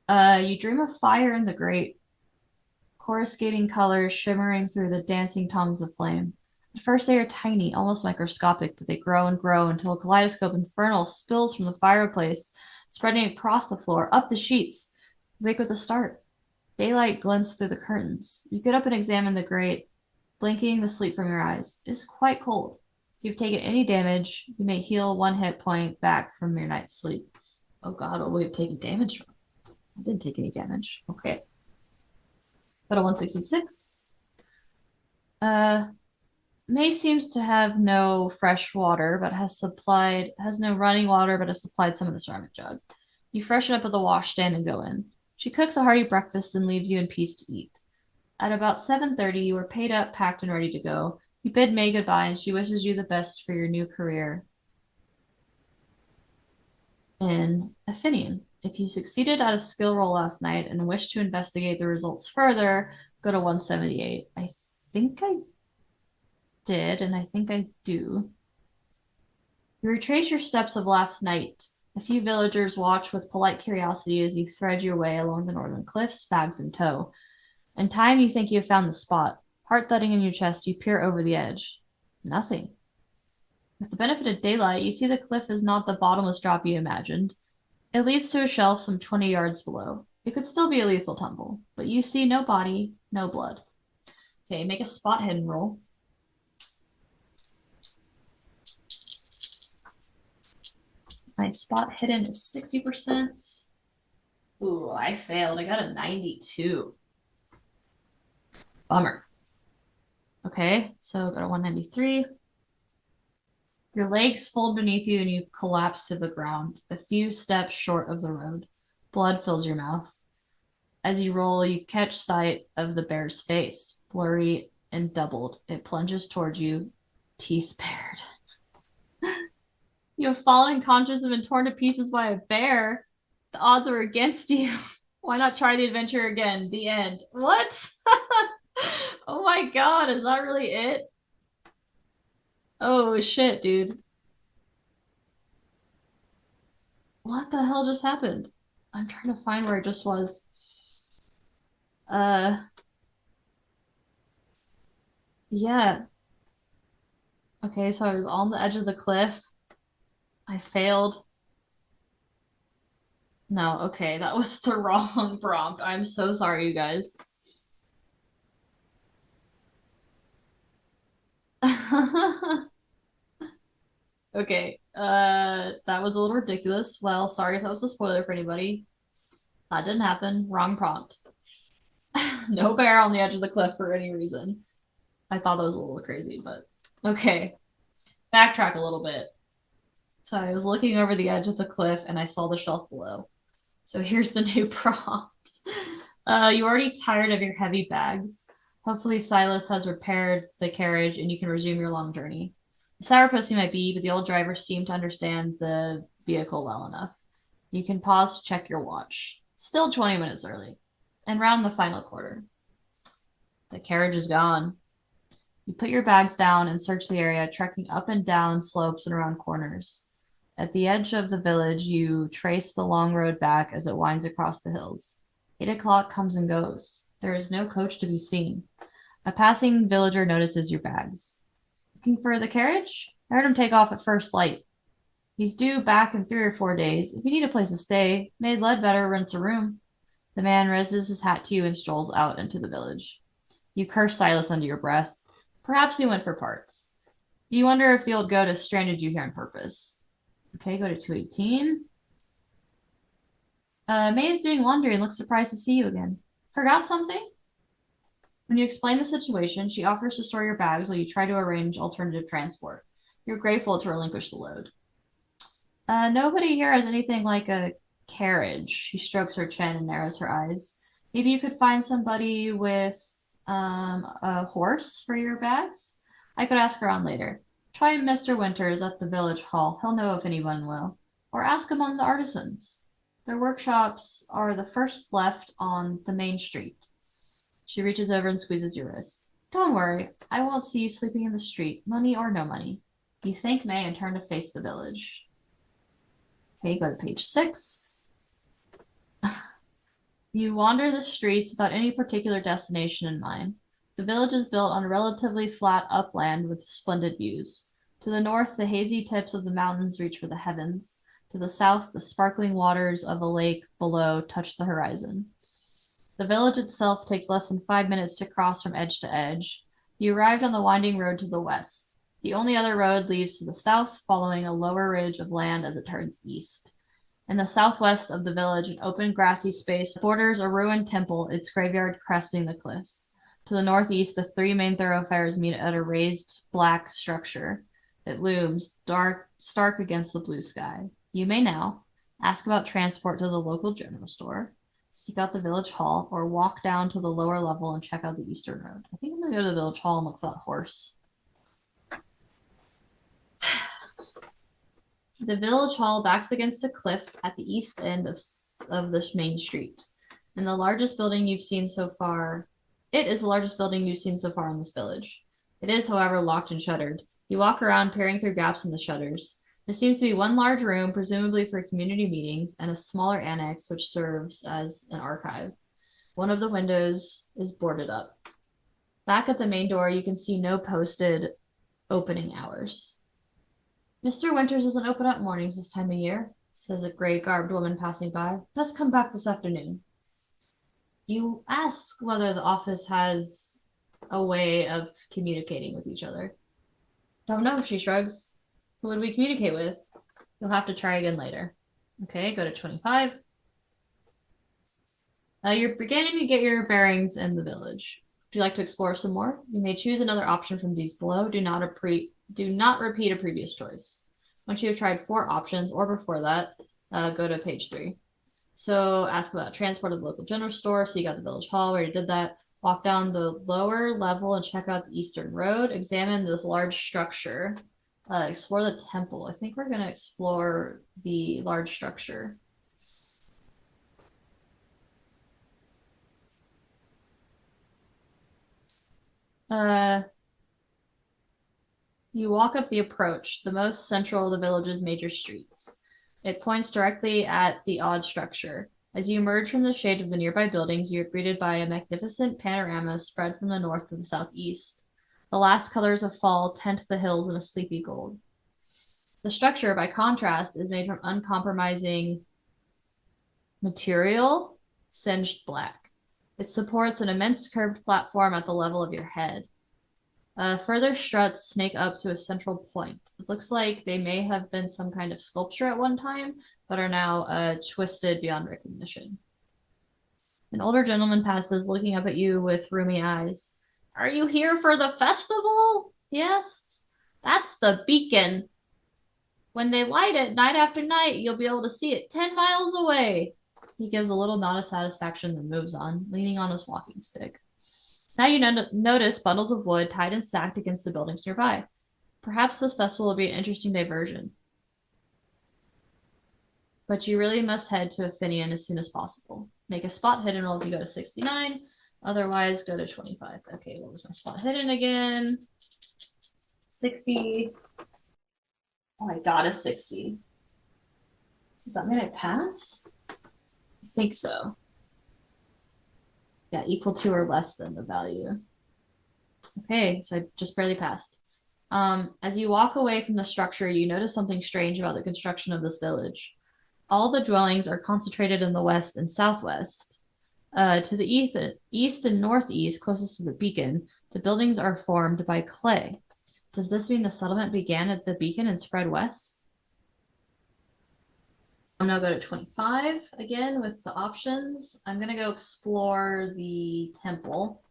You dream of fire in the grate, coruscating colors shimmering through the dancing tongues of flame. At first they are tiny, almost microscopic, but they grow and grow until a kaleidoscope infernal spills from the fireplace, spreading across the floor, up the sheets. You wake with a start. Daylight glints through the curtains. You get up and examine the grate, blinking the sleep from your eyes. It is quite cold. If you've taken any damage, you may heal 1 hit point back from your night's sleep. Oh god, what would we have taken damage from? I didn't take any damage. Okay. Go to 166. May seems to have no fresh water, but has no running water, but has supplied some in the ceramic jug. You freshen up at the washstand and go in. She cooks a hearty breakfast and leaves you in peace to eat. At about 7:30, you are paid up, packed, and ready to go. You bid May goodbye, and she wishes you the best for your new career in Athenian. If you succeeded at a skill roll last night and wish to investigate the results further, go to 178. I think I did, and I think I do. You retrace your steps of last night. A few villagers watch with polite curiosity as you thread your way along the northern cliffs, bags in tow. In time, you think you have found the spot. Heart thudding in your chest, you peer over the edge. Nothing. With the benefit of daylight, you see the cliff is not the bottomless drop you imagined. It leads to a shelf some 20 yards below. It could still be a lethal tumble, but you see no body, no blood. Okay, make a spot hidden roll. My spot hidden is 60%. Ooh, I failed. I got a 92. Bummer. Okay, so go to 193. Your legs fold beneath you and you collapse to the ground, a few steps short of the road. Blood fills your mouth. As you roll, you catch sight of the bear's face, blurry and doubled. It plunges towards you, teeth bared. You have fallen unconscious and been torn to pieces by a bear. The odds are against you. Why not try the adventure again? The end. What? Oh my god, is that really it? Oh shit, dude. What the hell just happened? I'm trying to find where it just was. Uh, yeah. Okay, so I was on the edge of the cliff. I failed. No, okay, that was the wrong prompt. I'm so sorry, you guys. Okay, that was a little ridiculous. Well, sorry if that was a spoiler for anybody. That didn't happen. Wrong prompt. No bear on the edge of the cliff for any reason. I thought that was a little crazy, but okay. Backtrack a little bit. So I was looking over the edge of the cliff and I saw the shelf below. So here's the new prompt. You already tired of your heavy bags? Hopefully Silas has repaired the carriage and you can resume your long journey. Sourpuss you might be, but the old driver seemed to understand the vehicle well enough. You can pause to check your watch. Still 20 minutes early. And round the final quarter. The carriage is gone. You put your bags down and search the area, trekking up and down slopes and around corners. At the edge of the village, you trace the long road back as it winds across the hills. 8 o'clock comes and goes. There is no coach to be seen. A passing villager notices your bags. Looking for the carriage? I heard him take off at first light. He's due back in 3 or 4 days. If you need a place to stay, Maid Ledbetter rents a room. The man raises his hat to you and strolls out into the village. You curse Silas under your breath. Perhaps he went for parts. You wonder if the old goat has stranded you here on purpose. Okay, go to 218. May is doing laundry and looks surprised to see you again. Forgot something? When you explain the situation, she offers to store your bags while you try to arrange alternative transport. You're grateful to relinquish the load. Nobody here has anything like a carriage. She strokes her chin and narrows her eyes. Maybe you could find somebody with a horse for your bags? I could ask around later. Try Mr. Winters at the village hall. He'll know if anyone will. Or ask among the artisans. Their workshops are the first left on the main street. She reaches over and squeezes your wrist. Don't worry, I won't see you sleeping in the street, money or no money. You thank May and turn to face the village. Okay, go to page 6. You wander the streets without any particular destination in mind. The village is built on a relatively flat upland with splendid views. To the north, the hazy tips of the mountains reach for the heavens. To the south, the sparkling waters of a lake below touch the horizon. The village itself takes less than 5 minutes to cross from edge to edge. You arrived on the winding road to the west. The only other road leads to the south, following a lower ridge of land as it turns east. In the southwest of the village, an open grassy space borders a ruined temple, its graveyard cresting the cliffs. To the northeast, the three main thoroughfares meet at a raised black structure. It looms, stark against the blue sky. You may now ask about transport to the local general store, seek out the village hall, or walk down to the lower level and check out the eastern road. I think I'm going to go to the village hall and look for that horse. The village hall backs against a cliff at the east end of this main street. And the largest building you've seen so far, it is the largest building you've seen so far in this village. It is, however, locked and shuttered. You walk around, peering through gaps in the shutters. There seems to be one large room, presumably for community meetings, and a smaller annex which serves as an archive. One of the windows is boarded up. Back at the main door, you can see no posted opening hours. Mr. Winters doesn't open up mornings this time of year, says a gray-garbed woman passing by. Let's come back this afternoon. You ask whether the office has a way of communicating with each other. Don't know, she shrugs. Who would we communicate with? You'll have to try again later. Okay, go to 25. You're beginning to get your bearings in the village. Would you like to explore some more? You may choose another option from these below. Do not repeat a previous choice. Once you have tried 4 options, or before that, go to page 3. So ask about transport to the local general store. So you got the village hall, where you did that. Walk down the lower level and check out the eastern road. Examine this large structure. Explore the temple. I think we're going to explore the large structure. You walk up the approach, the most central of the village's major streets. It points directly at the odd structure. As you emerge from the shade of the nearby buildings, you are greeted by a magnificent panorama spread from the north to the southeast. The last colors of fall tint the hills in a sleepy gold. The structure, by contrast, is made from uncompromising material, singed black. It supports an immense curved platform at the level of your head. Further struts snake up to a central point. It looks like they may have been some kind of sculpture at one time, but are now twisted beyond recognition. An older gentleman passes, looking up at you with rheumy eyes. Are you here for the festival? He asked. That's the beacon. When they light it night after night, you'll be able to see it 10 miles away. He gives a little nod of satisfaction, then moves on, leaning on his walking stick. Now you notice bundles of wood tied and stacked against the buildings nearby. Perhaps this festival will be an interesting diversion. But you really must head to Athenian as soon as possible. Make a spot hidden roll if you go to 69. Otherwise, go to 25. Okay, what was my spot hidden again? 60. Oh, I got a 60. Does that mean I pass? I think so. Yeah, equal to or less than the value. Okay, so I just barely passed. As you walk away from the structure, you notice something strange about the construction of this village. All the dwellings are concentrated in the west and southwest. To the east and northeast, closest to the beacon, the buildings are formed by clay. Does this mean the settlement began at the beacon and spread west? I'm gonna go to 25 again with the options. I'm gonna go explore the temple.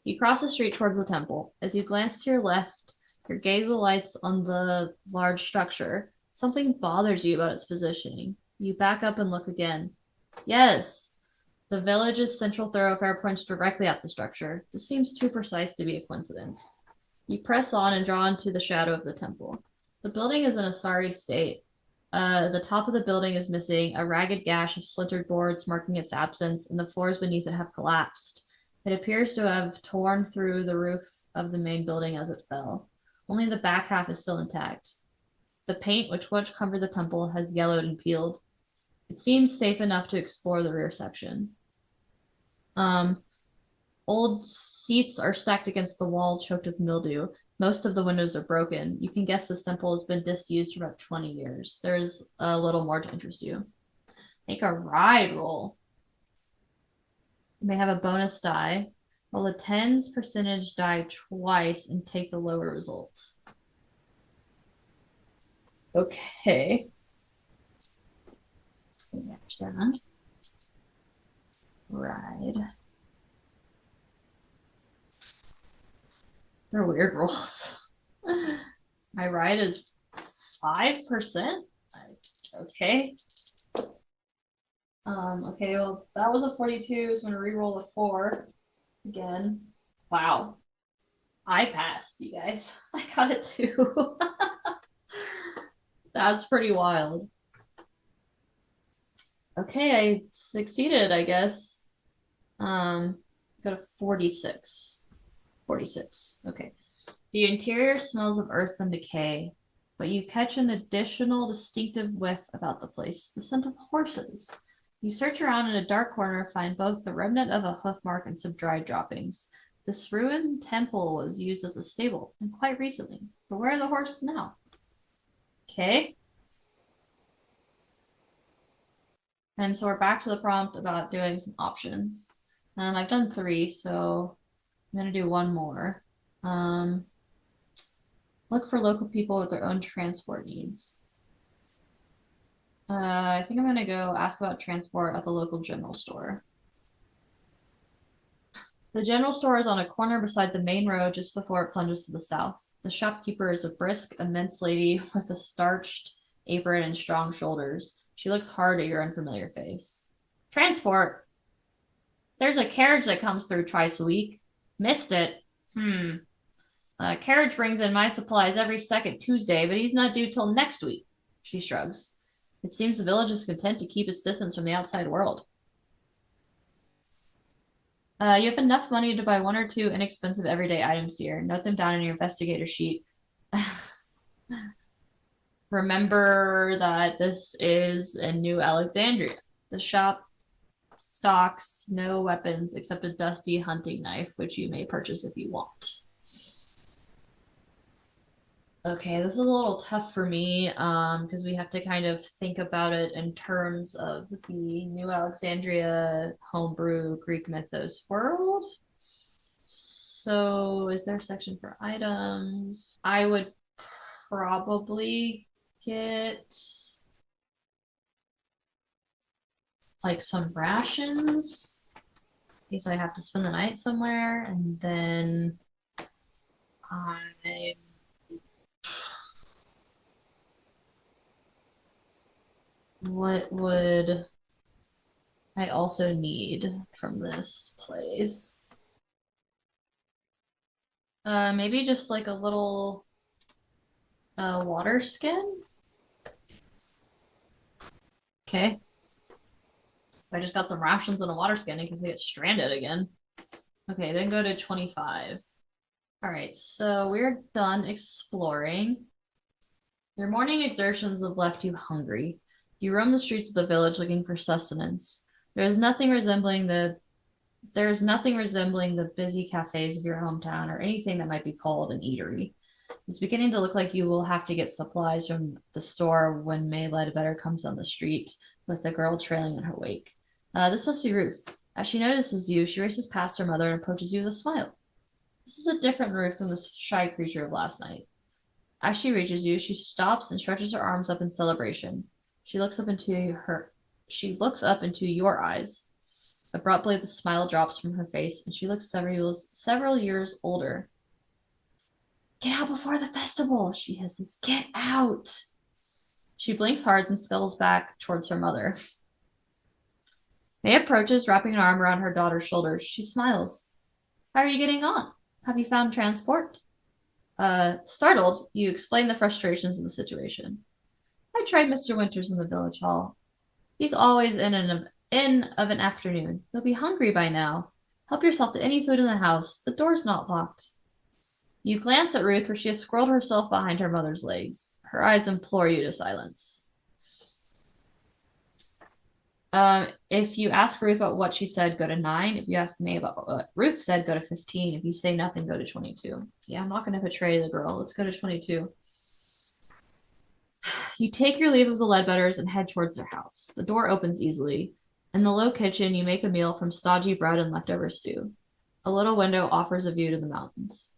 You cross the street towards the temple. As you glance to your left, your gaze alights on the large structure. Something bothers you about its positioning. You back up and look again. Yes, the village's central thoroughfare points directly at the structure. This seems too precise to be a coincidence. You press on and draw into the shadow of the temple. The building is in a sorry state. The top of the building is missing, a ragged gash of splintered boards marking its absence, and the floors beneath it have collapsed. It appears to have torn through the roof of the main building as it fell. Only the back half is still intact. The paint, which once covered the temple, has yellowed and peeled. It seems safe enough to explore the rear section. Um, Old seats are stacked against the wall, choked with mildew. Most of the windows are broken. You can guess this temple has been disused for about 20 years. There's a little more to interest you. Make a ride roll. You may have a bonus die. Roll a tens percentage die twice and take the lower result. Okay. Understand. Ride. They're weird rolls. My ride is 5%. Okay. Okay, well, that was a 42, so I'm gonna re-roll a 4 again. Wow. I passed, you guys. I got it too. That's pretty wild. Okay, I succeeded, I guess. Go to 46. 46. Okay. The interior smells of earth and decay, but you catch an additional distinctive whiff about the place, the scent of horses. You search around in a dark corner, find both the remnant of a hoof mark and some dried droppings. This ruined temple was used as a stable, and quite recently. But where are the horses now? Okay. And so we're back to the prompt about doing some options. I've done 3, so I'm going to do one more. Look for local people with their own transport needs. I think I'm going to go ask about transport at the local general store. The general store is on a corner beside the main road just before it plunges to the south. The shopkeeper is a brisk, immense lady with a starched apron and strong shoulders. She looks hard at your unfamiliar face. Transport? There's a carriage that comes through twice a week. Missed it. Carriage brings in my supplies every second Tuesday, but he's not due till next week. She shrugs. It seems the village is content to keep its distance from the outside world. You have enough money to buy 1 or 2 inexpensive everyday items here. Note them down in your investigator sheet. Remember that this is in New Alexandria. The shop stocks no weapons except a dusty hunting knife, which you may purchase if you want. Okay, this is a little tough for me because we have to kind of think about it in terms of the New Alexandria homebrew Greek mythos world. So is there a section for items? I would probably get like some rations in case I have to spend the night somewhere, and then I what would I also need from this place? Maybe just like a little water skin. Okay. I just got some rations and a water skin in case I get stranded again. Okay, then go to 25. All right, so we're done exploring. Your morning exertions have left you hungry. You roam the streets of the village looking for sustenance. There is nothing resembling the busy cafes of your hometown or anything that might be called an eatery. It's beginning to look like you will have to get supplies from the store when May Ledbetter comes on the street with the girl trailing in her wake. This must be Ruth. As she notices you, she races past her mother and approaches you with a smile. This is a different Ruth from the shy creature of last night. As she reaches you, she stops and stretches her arms up in celebration. She looks up into your eyes. Abruptly, the smile drops from her face, and she looks several years older. Get out before the festival, she hisses. Get out! She blinks hard and scuttles back towards her mother. May approaches, wrapping an arm around her daughter's shoulders. She smiles. How are you getting on? Have you found transport? Startled, you explain the frustrations of the situation. I tried Mr. Winters in the village hall. He's always in of an afternoon. You'll be hungry by now. Help yourself to any food in the house. The door's not locked. You glance at Ruth, where she has scrolled herself behind her mother's legs. Her eyes implore you to silence. If you ask Ruth about what she said, go to 9. If you ask May about what Ruth said, go to 15. If you say nothing, go to 22. Yeah, I'm not going to betray the girl. Let's go to 22. You take your leave of the Ledbetters and head towards their house. The door opens easily. In the low kitchen, you make a meal from stodgy bread and leftover stew. A little window offers a view to the mountains.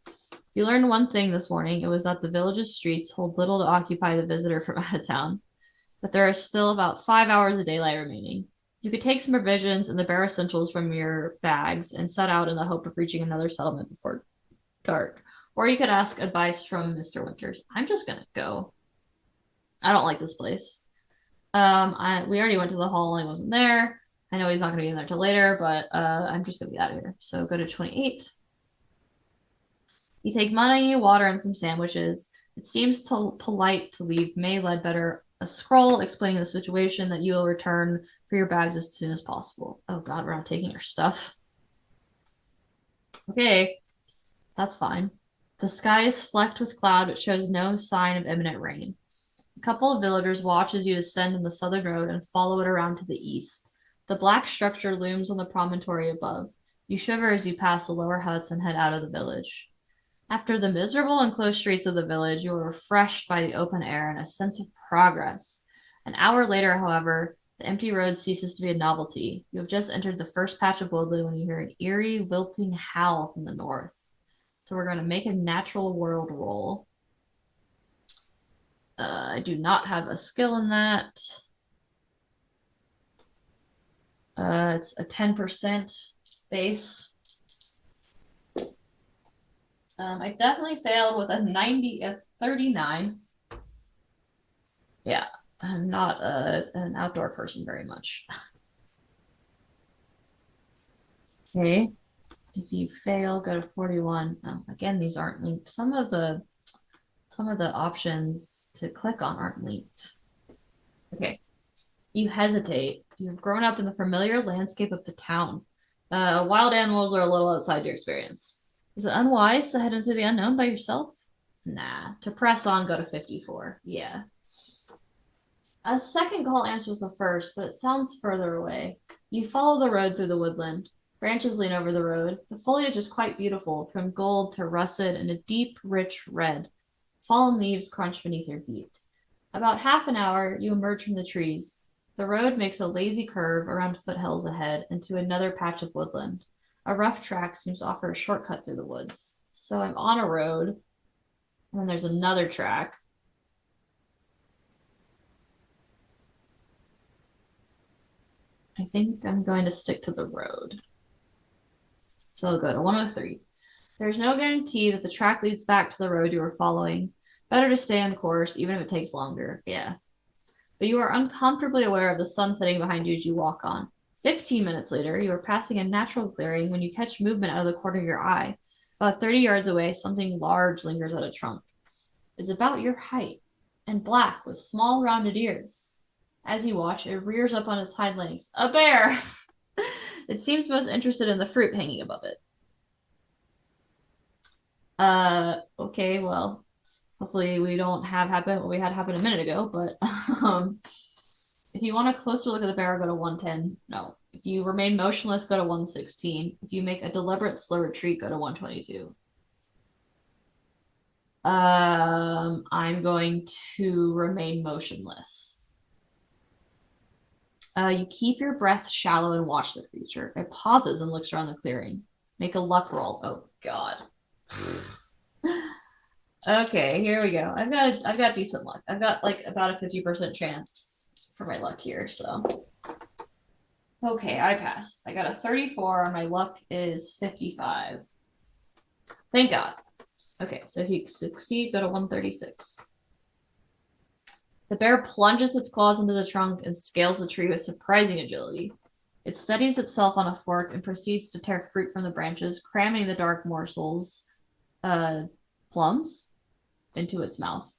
You learned one thing this morning. It was that the village's streets hold little to occupy the visitor from out of town. But there are still about 5 hours of daylight remaining. You could take some provisions and the bare essentials from your bags and set out in the hope of reaching another settlement before dark. Or you could ask advice from Mr. Winters. I'm just going to go. I don't like this place. We already went to the hall and he wasn't there. I know he's not going to be in there till later, but I'm just going to be out of here. So go to 28. You take money, water, and some sandwiches. It seems polite to leave May Ledbetter a scroll explaining the situation that you will return for your bags as soon as possible. Oh God, we're not taking your stuff. Okay, that's fine. The sky is flecked with cloud, but shows no sign of imminent rain. A couple of villagers watch as you descend on the southern road and follow it around to the east. The black structure looms on the promontory above. You shiver as you pass the lower huts and head out of the village. After the miserable enclosed streets of the village, you are refreshed by the open air and a sense of progress. An hour later, however, the empty road ceases to be a novelty. You have just entered the first patch of woodland when you hear an eerie, lilting howl from the north. So we're going to make a natural world roll. I do not have a skill in that. It's a 10% base. I definitely failed with a 39. Yeah, I'm not an outdoor person very much. Okay, if you fail, go to 41. Again, these aren't linked. Some of the options to click on aren't linked. Okay, you hesitate. You've grown up in the familiar landscape of the town. Wild animals are a little outside your experience. Is it unwise to head into the unknown by yourself? Nah. To press on, go to 54. Yeah. A second call answers the first, but it sounds further away. You follow the road through the woodland. Branches lean over the road. The foliage is quite beautiful, from gold to russet and a deep, rich red. Fallen leaves crunch beneath your feet. About half an hour, you emerge from the trees. The road makes a lazy curve around foothills ahead into another patch of woodland. A rough track seems to offer a shortcut through the woods. So I'm on a road, and then there's another track. I think I'm going to stick to the road. So I'll go to 103. There's no guarantee that the track leads back to the road you were following. Better to stay on course, even if it takes longer. Yeah. But you are uncomfortably aware of the sun setting behind you as you walk on. 15 minutes later, you are passing a natural clearing when you catch movement out of the corner of your eye. About 30 yards away, something large lingers at a trunk. It is about your height and black with small rounded ears. As you watch, it rears up on its hind legs. A bear! It seems most interested in the fruit hanging above it. Okay, well, hopefully we don't have happen what we had happen a minute ago, but if you want a closer look at the bear, go to 110. No. If you remain motionless, go to 116. If you make a deliberate slow retreat, go to 122. I'm going to remain motionless. You keep your breath shallow and watch the creature. It pauses and looks around the clearing. Make a luck roll. Oh God. Okay, here we go. I've got decent luck. I've got like about a 50% chance for my luck here, so. Okay, I passed. I got a 34 and my luck is 55. Thank God. Okay, so if you succeed, go to 136. The bear plunges its claws into the trunk and scales the tree with surprising agility. It steadies itself on a fork and proceeds to tear fruit from the branches, cramming the dark morsels, plums, into its mouth.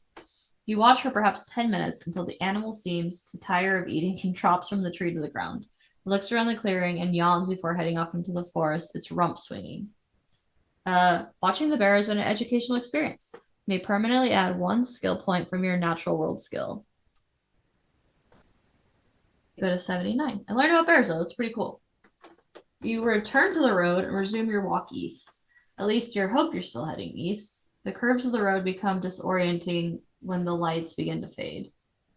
You watch for perhaps 10 minutes until the animal seems to tire of eating and drops from the tree to the ground. It looks around the clearing and yawns before heading off into the forest, its rump swinging. Watching the bear has been an educational experience. You may permanently add 1 skill point from your natural world skill. Go to 79. I learned about bears, though. It's pretty cool. You return to the road and resume your walk east. At least you hope you're still heading east. The curves of the road become disorienting when the lights begin to fade.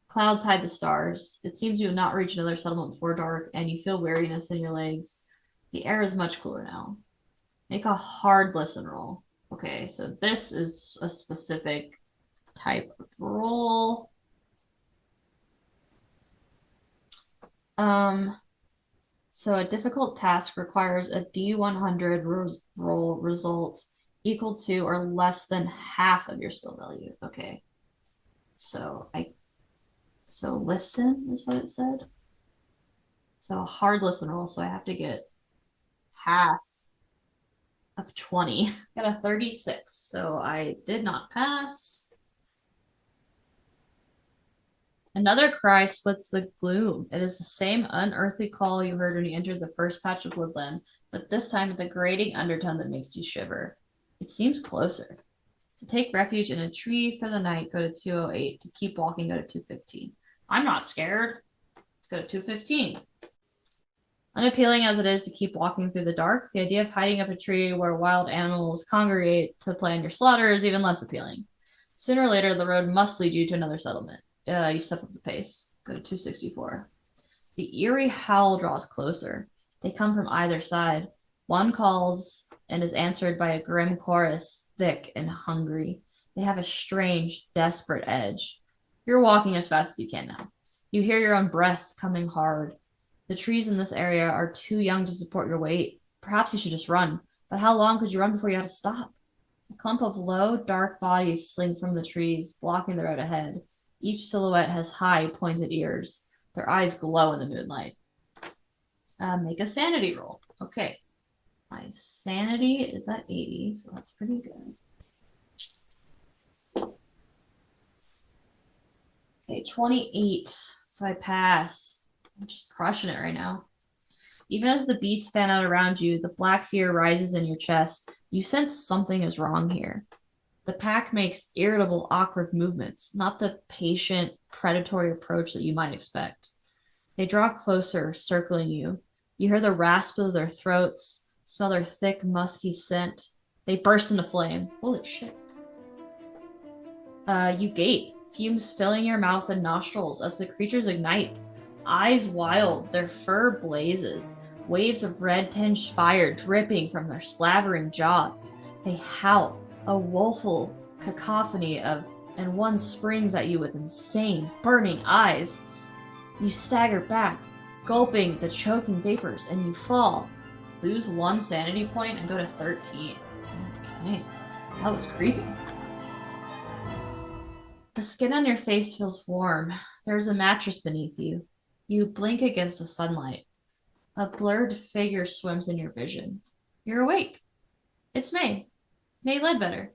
Clouds hide the stars. It seems you have not reached another settlement before dark, and you feel weariness in your legs. The air is much cooler now. Make a hard listen roll. Okay, so this is a specific type of roll. So a difficult task requires a D100 roll result equal to or less than half of your skill value. Okay. So listen is what it said. So a hard listen roll, so I have to get half of 20. Got a 36, so I did not pass. Another cry splits the gloom. It is the same unearthly call you heard when you entered the first patch of woodland, but this time with a grating undertone that makes you shiver. It seems closer. To take refuge in a tree for the night, go to 208. To keep walking, go to 215. I'm not scared. Let's go to 215. Unappealing as it is to keep walking through the dark, the idea of hiding up a tree where wild animals congregate to plan your slaughter is even less appealing. Sooner or later, the road must lead you to another settlement. You step up the pace. Go to 264. The eerie howl draws closer. They come from either side. One calls and is answered by a grim chorus, thick and hungry. They have a strange, desperate edge. You're walking as fast as you can now. You hear your own breath coming hard. The trees in this area are too young to support your weight. Perhaps you should just run. But how long could you run before you had to stop? A clump of low, dark bodies slink from the trees, blocking the road ahead. Each silhouette has high, pointed ears. Their eyes glow in the moonlight. Make a sanity roll. Okay. My sanity is at 80, so that's pretty good. Okay, 28. So I pass. I'm just crushing it right now. Even as the beasts fan out around you, the black fear rises in your chest. You sense something is wrong here. The pack makes irritable, awkward movements, not the patient, predatory approach that you might expect. They draw closer, circling you. You hear the rasp of their throats, smell their thick, musky scent. They burst into flame. Holy shit. You gape, fumes filling your mouth and nostrils as the creatures ignite. Eyes wild, their fur blazes. Waves of red-tinged fire dripping from their slavering jaws. They howl, a woeful cacophony and one springs at you with insane, burning eyes. You stagger back. gulping the choking vapors, and you fall. Lose 1 sanity point and go to 13. Okay, that was creepy. The skin on your face feels warm. There's a mattress beneath you. You blink against the sunlight. A blurred figure swims in your vision. You're awake. It's May. May Ledbetter.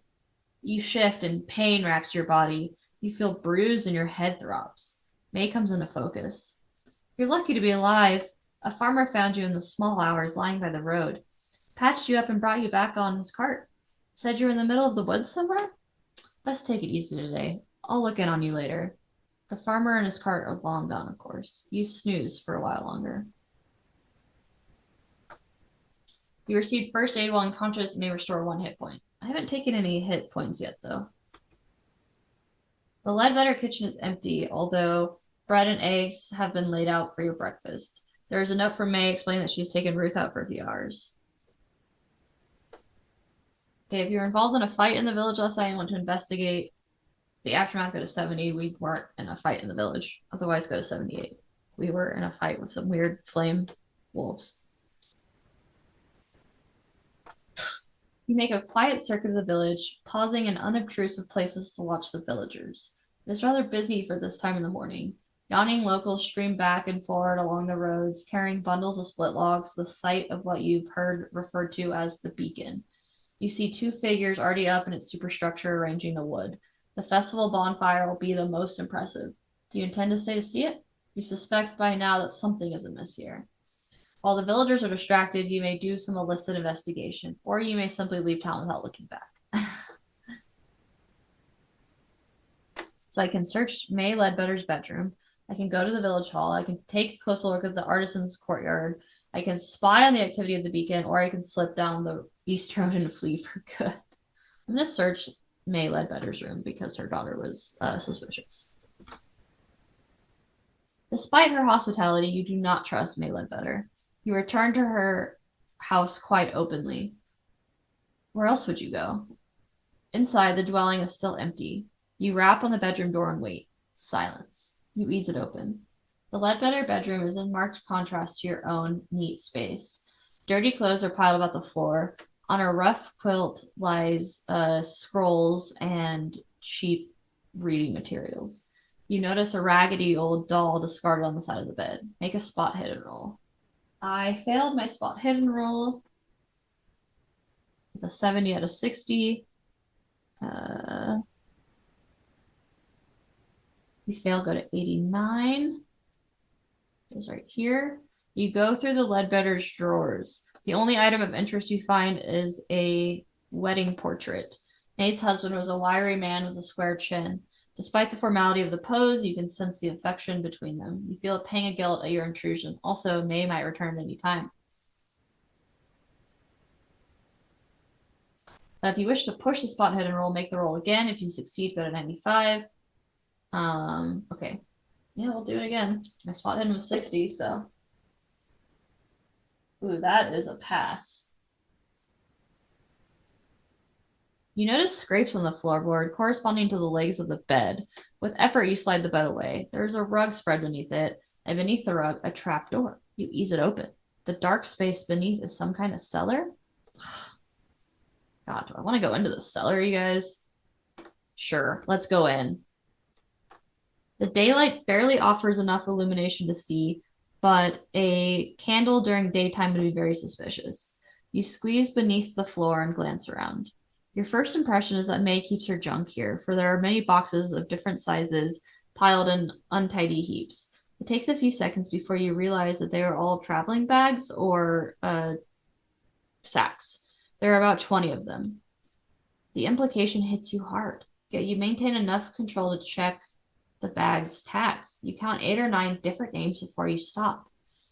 You shift and pain racks your body. You feel bruised and your head throbs. May comes into focus. You're lucky to be alive. A farmer found you in the small hours lying by the road, patched you up and brought you back on his cart. Said you were in the middle of the woods somewhere? Let's take it easy today. I'll look in on you later. The farmer and his cart are long gone, of course. You snooze for a while longer. You received first aid while unconscious and may restore 1 hit point. I haven't taken any hit points yet, though. The Ledbetter kitchen is empty, although bread and eggs have been laid out for your breakfast. There is a note from May explaining that she's taken Ruth out for a few hours. Okay, if you were involved in a fight in the village last night and want to investigate the aftermath, go to 70. We weren't in a fight in the village. Otherwise, go to 78. We were in a fight with some weird flame wolves. You make a quiet circuit of the village, pausing in unobtrusive places to watch the villagers. It is rather busy for this time in the morning. Yawning locals stream back and forward along the roads, carrying bundles of split logs, the site of what you've heard referred to as the beacon. You see 2 figures already up in its superstructure arranging the wood. The festival bonfire will be the most impressive. Do you intend to stay to see it? You suspect by now that something is amiss here. While the villagers are distracted, you may do some illicit investigation, or you may simply leave town without looking back. So I can search May Ledbetter's bedroom. I can go to the village hall. I can take a closer look at the artisan's courtyard. I can spy on the activity of the beacon, or I can slip down the east road and flee for good. I'm going to search May Ledbetter's room because her daughter was suspicious. Despite her hospitality, you do not trust May Ledbetter. You return to her house quite openly. Where else would you go? Inside, the dwelling is still empty. You rap on the bedroom door and wait. Silence. You ease it open. The Ledbetter bedroom is in marked contrast to your own neat space. Dirty clothes are piled about the floor. On a rough quilt lies scrolls and cheap reading materials. You notice a raggedy old doll discarded on the side of the bed. Make a spot hidden roll. I failed my spot hidden roll. It's a 70 out of 60. We fail, go to 89. It's right here. You go through the Ledbetter's drawers. The only item of interest you find is a wedding portrait. May's husband was a wiry man with a square chin. Despite the formality of the pose, you can sense the affection between them. You feel a pang of guilt at your intrusion. Also, May might return at any time. If you wish to push the spot hidden roll, make the roll again. If you succeed, go to 95. Okay. Yeah, we'll do it again. My spot hidden was 60, so. Ooh, that is a pass. You notice scrapes on the floorboard corresponding to the legs of the bed. With effort, you slide the bed away. There's a rug spread beneath it, and beneath the rug, a trap door. You ease it open. The dark space beneath is some kind of cellar? God, do I want to go into the cellar, you guys? Sure, let's go in. The daylight barely offers enough illumination to see, but a candle during daytime would be very suspicious. You squeeze beneath the floor and glance around. Your first impression is that May keeps her junk here, for there are many boxes of different sizes piled in untidy heaps. It takes a few seconds before you realize that they are all traveling bags or sacks. There are about 20 of them. The implication hits you hard, yet you maintain enough control to check the bag's tags. You count 8 or 9 different names before you stop.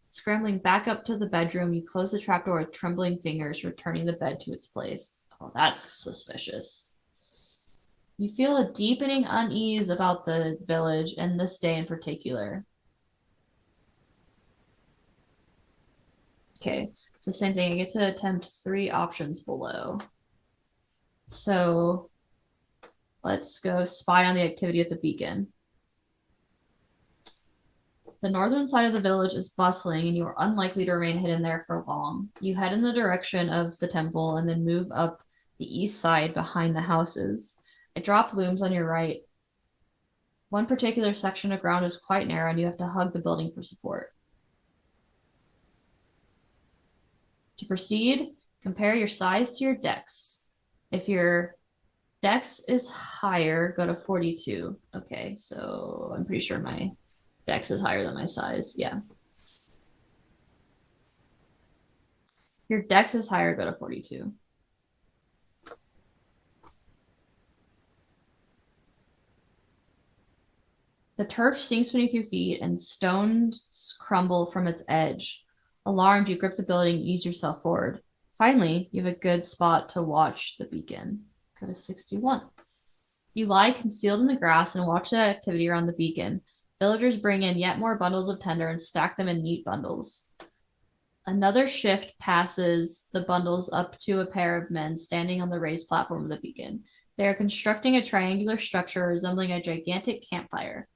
Scrambling back up to the bedroom, you close the trapdoor with trembling fingers, returning the bed to its place. Oh, that's suspicious. You feel a deepening unease about the village and this day in particular. Okay, so same thing. I get to attempt 3 options below. So let's go spy on the activity at the beacon. The northern side of the village is bustling, and you are unlikely to remain hidden there for long. You head in the direction of the temple and then move up the east side behind the houses. A drop looms on your right. One particular section of ground is quite narrow, and you have to hug the building for support. To proceed, compare your size to your dex. If your dex is higher, go to 42. Okay, so I'm pretty sure my dex is higher than my size. Yeah. Your dex is higher, go to 42. The turf sinks beneath your feet and stones crumble from its edge. Alarmed, you grip the building and ease yourself forward. Finally, you have a good spot to watch the beacon. Go to 61. You lie concealed in the grass and watch the activity around the beacon. Villagers bring in yet more bundles of tinder and stack them in neat bundles. Another shift passes the bundles up to a pair of men standing on the raised platform of the beacon. They are constructing a triangular structure resembling a gigantic campfire.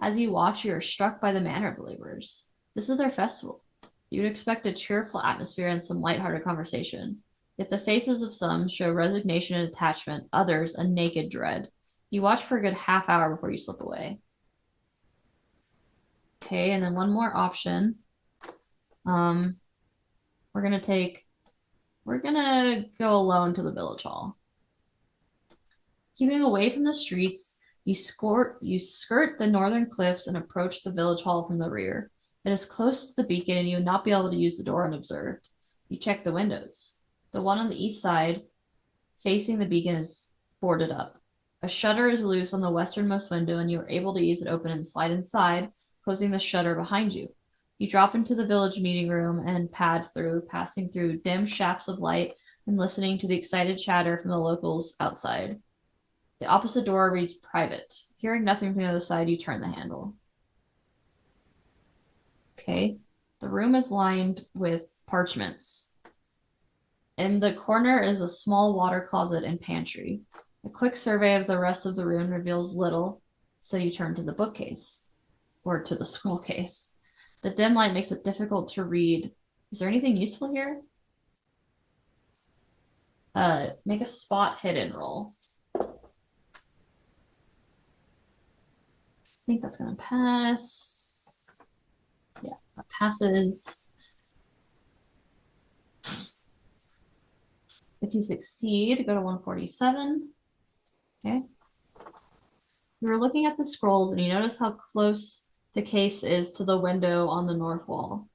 As you watch, you are struck by the manner of the laborers. This is their festival. You would expect a cheerful atmosphere and some lighthearted conversation. Yet the faces of some show resignation and attachment, others a naked dread. You watch for a good half hour before you slip away. Okay, and then one more option. We're gonna go alone to the village hall. Keeping away from the streets, you skirt the northern cliffs and approach the village hall from the rear. It is close to the beacon, and you would not be able to use the door unobserved. You check the windows. The one on the east side, facing the beacon, is boarded up. A shutter is loose on the westernmost window, and you are able to ease it open and slide inside, closing the shutter behind you. You drop into the village meeting room and pad through, passing through dim shafts of light and listening to the excited chatter from the locals outside. The opposite door reads private. Hearing nothing from the other side, you turn the handle. Okay. The room is lined with parchments. In the corner is a small water closet and pantry. A quick survey of the rest of the room reveals little, so you turn to the bookcase, or to the scroll case. The dim light makes it difficult to read. Is there anything useful here? Make a spot hidden roll. I think that's gonna pass. Yeah, that passes. If you succeed, go to 147. Okay. You were looking at the scrolls and you notice how close the case is to the window on the north wall.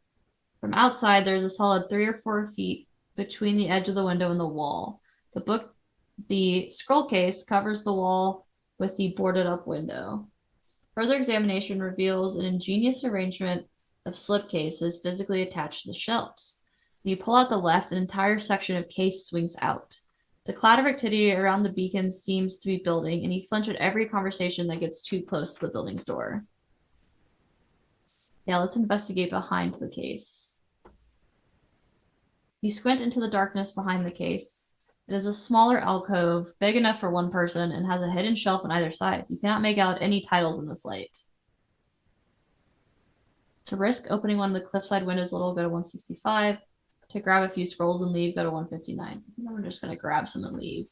From outside, there's a solid 3 or 4 feet between the edge of the window and the wall. The scroll case covers the wall with the boarded up window. Further examination reveals an ingenious arrangement of slipcases physically attached to the shelves. When you pull out the left, an entire section of case swings out. The cloud of activity around the beacon seems to be building, and you flinch at every conversation that gets too close to the building's door. Yeah, let's investigate behind the case. You squint into the darkness behind the case. It is a smaller alcove, big enough for one person, and has a hidden shelf on either side. You cannot make out any titles in this light. To risk opening one of the cliffside windows a little, go to 165. To grab a few scrolls and leave, go to 159. I think I'm just going to grab some and leave.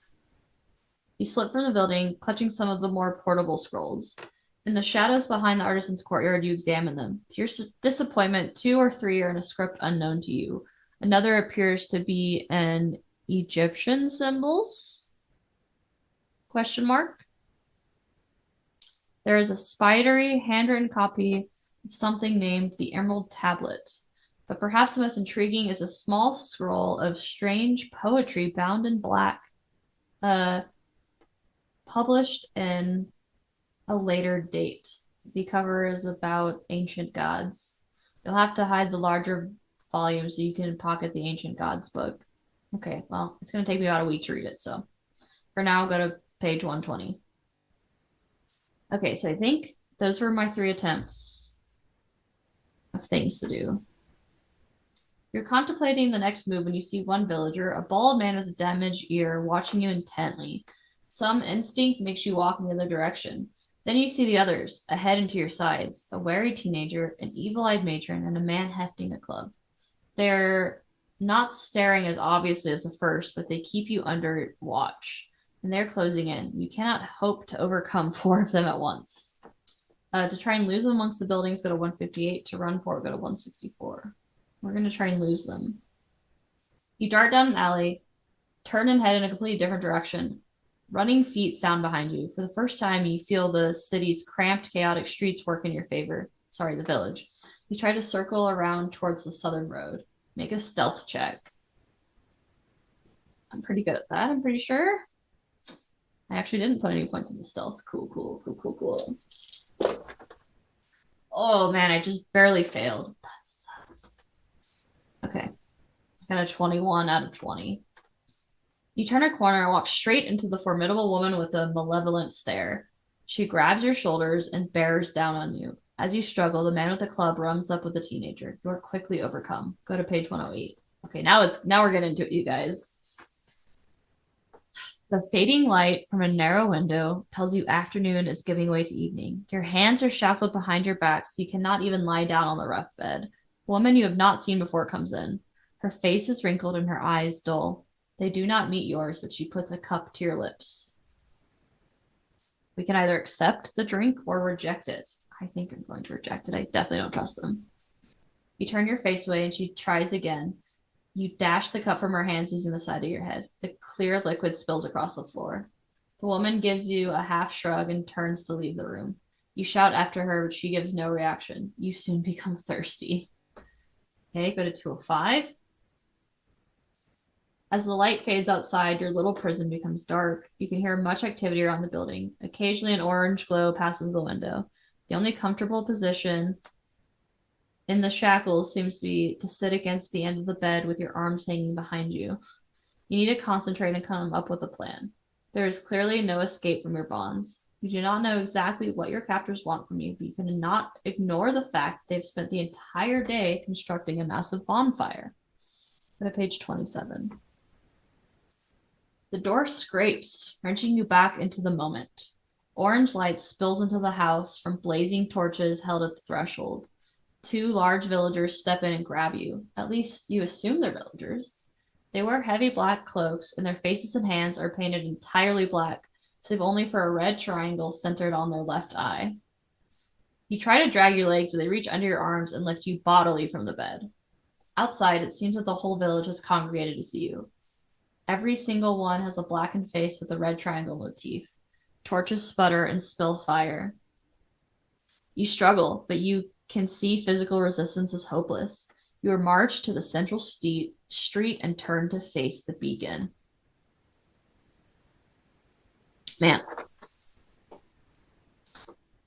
You slip from the building, clutching some of the more portable scrolls. In the shadows behind the artisan's courtyard, you examine them. To your disappointment, 2 or 3 are in a script unknown to you. Another appears to be an Egyptian symbols? Question mark. There is a spidery, handwritten copy of something named the Emerald Tablet. But perhaps the most intriguing is a small scroll of strange poetry bound in black, published in a later date. The cover is about ancient gods. You'll have to hide the larger volume so you can pocket the ancient gods book. Okay, well, it's going to take me about a week to read it, so for now, I'll go to page 120. Okay, so I think those were my 3 attempts of things to do. You're contemplating the next move when you see one villager, a bald man with a damaged ear, watching you intently. Some instinct makes you walk in the other direction. Then you see the others, ahead and to your sides, a wary teenager, an evil-eyed matron, and a man hefting a club. They're not staring as obviously as the first, but they keep you under watch, and they're closing in. You cannot hope to overcome four of them at once. To try and lose them amongst the buildings, go to 158. To run for it, go to 164. We're going to try and lose them. You dart down an alley, turn and head in a completely different direction. Running feet sound behind you. For the first time, you feel the city's cramped, chaotic streets work in your favor. Sorry, the village. You try to circle around towards the southern road. Make a stealth check. I'm pretty good at that, I'm pretty sure. I actually didn't put any points in the stealth. Cool, cool, cool, cool, cool. Oh man, I just barely failed. That sucks. Okay. Got a 21 out of 20. You turn a corner and walk straight into the formidable woman with a malevolent stare. She grabs your shoulders and bears down on you. As you struggle, the man with the club runs up with the teenager. You are quickly overcome. Go to page 108. Okay, now we're getting into it, you guys. The fading light from a narrow window tells you afternoon is giving way to evening. Your hands are shackled behind your back, so you cannot even lie down on the rough bed. A woman you have not seen before comes in. Her face is wrinkled and her eyes dull. They do not meet yours, but she puts a cup to your lips. We can either accept the drink or reject it. I think I'm going to reject it. I definitely don't trust them. You turn your face away and she tries again. You dash the cup from her hands using the side of your head. The clear liquid spills across the floor. The woman gives you a half shrug and turns to leave the room. You shout after her, but she gives no reaction. You soon become thirsty. Okay, go to 205. As the light fades outside, your little prison becomes dark. You can hear much activity around the building. Occasionally, an orange glow passes the window. The only comfortable position in the shackles seems to be to sit against the end of the bed with your arms hanging behind you. You need to concentrate and come up with a plan. There is clearly no escape from your bonds. You do not know exactly what your captors want from you, but you cannot ignore the fact they've spent the entire day constructing a massive bonfire. Go to page 27. The door scrapes, wrenching you back into the moment. Orange light spills into the house from blazing torches held at the threshold. Two large villagers step in and grab you. At least you assume they're villagers. They wear heavy black cloaks, and their faces and hands are painted entirely black, save only for a red triangle centered on their left eye. You try to drag your legs, but they reach under your arms and lift you bodily from the bed. Outside, it seems that the whole village has congregated to see you. Every single one has a blackened face with a red triangle motif. Torches sputter and spill fire. You struggle, but you can see physical resistance is hopeless. You are marched to the central street and turn to face the beacon. Man.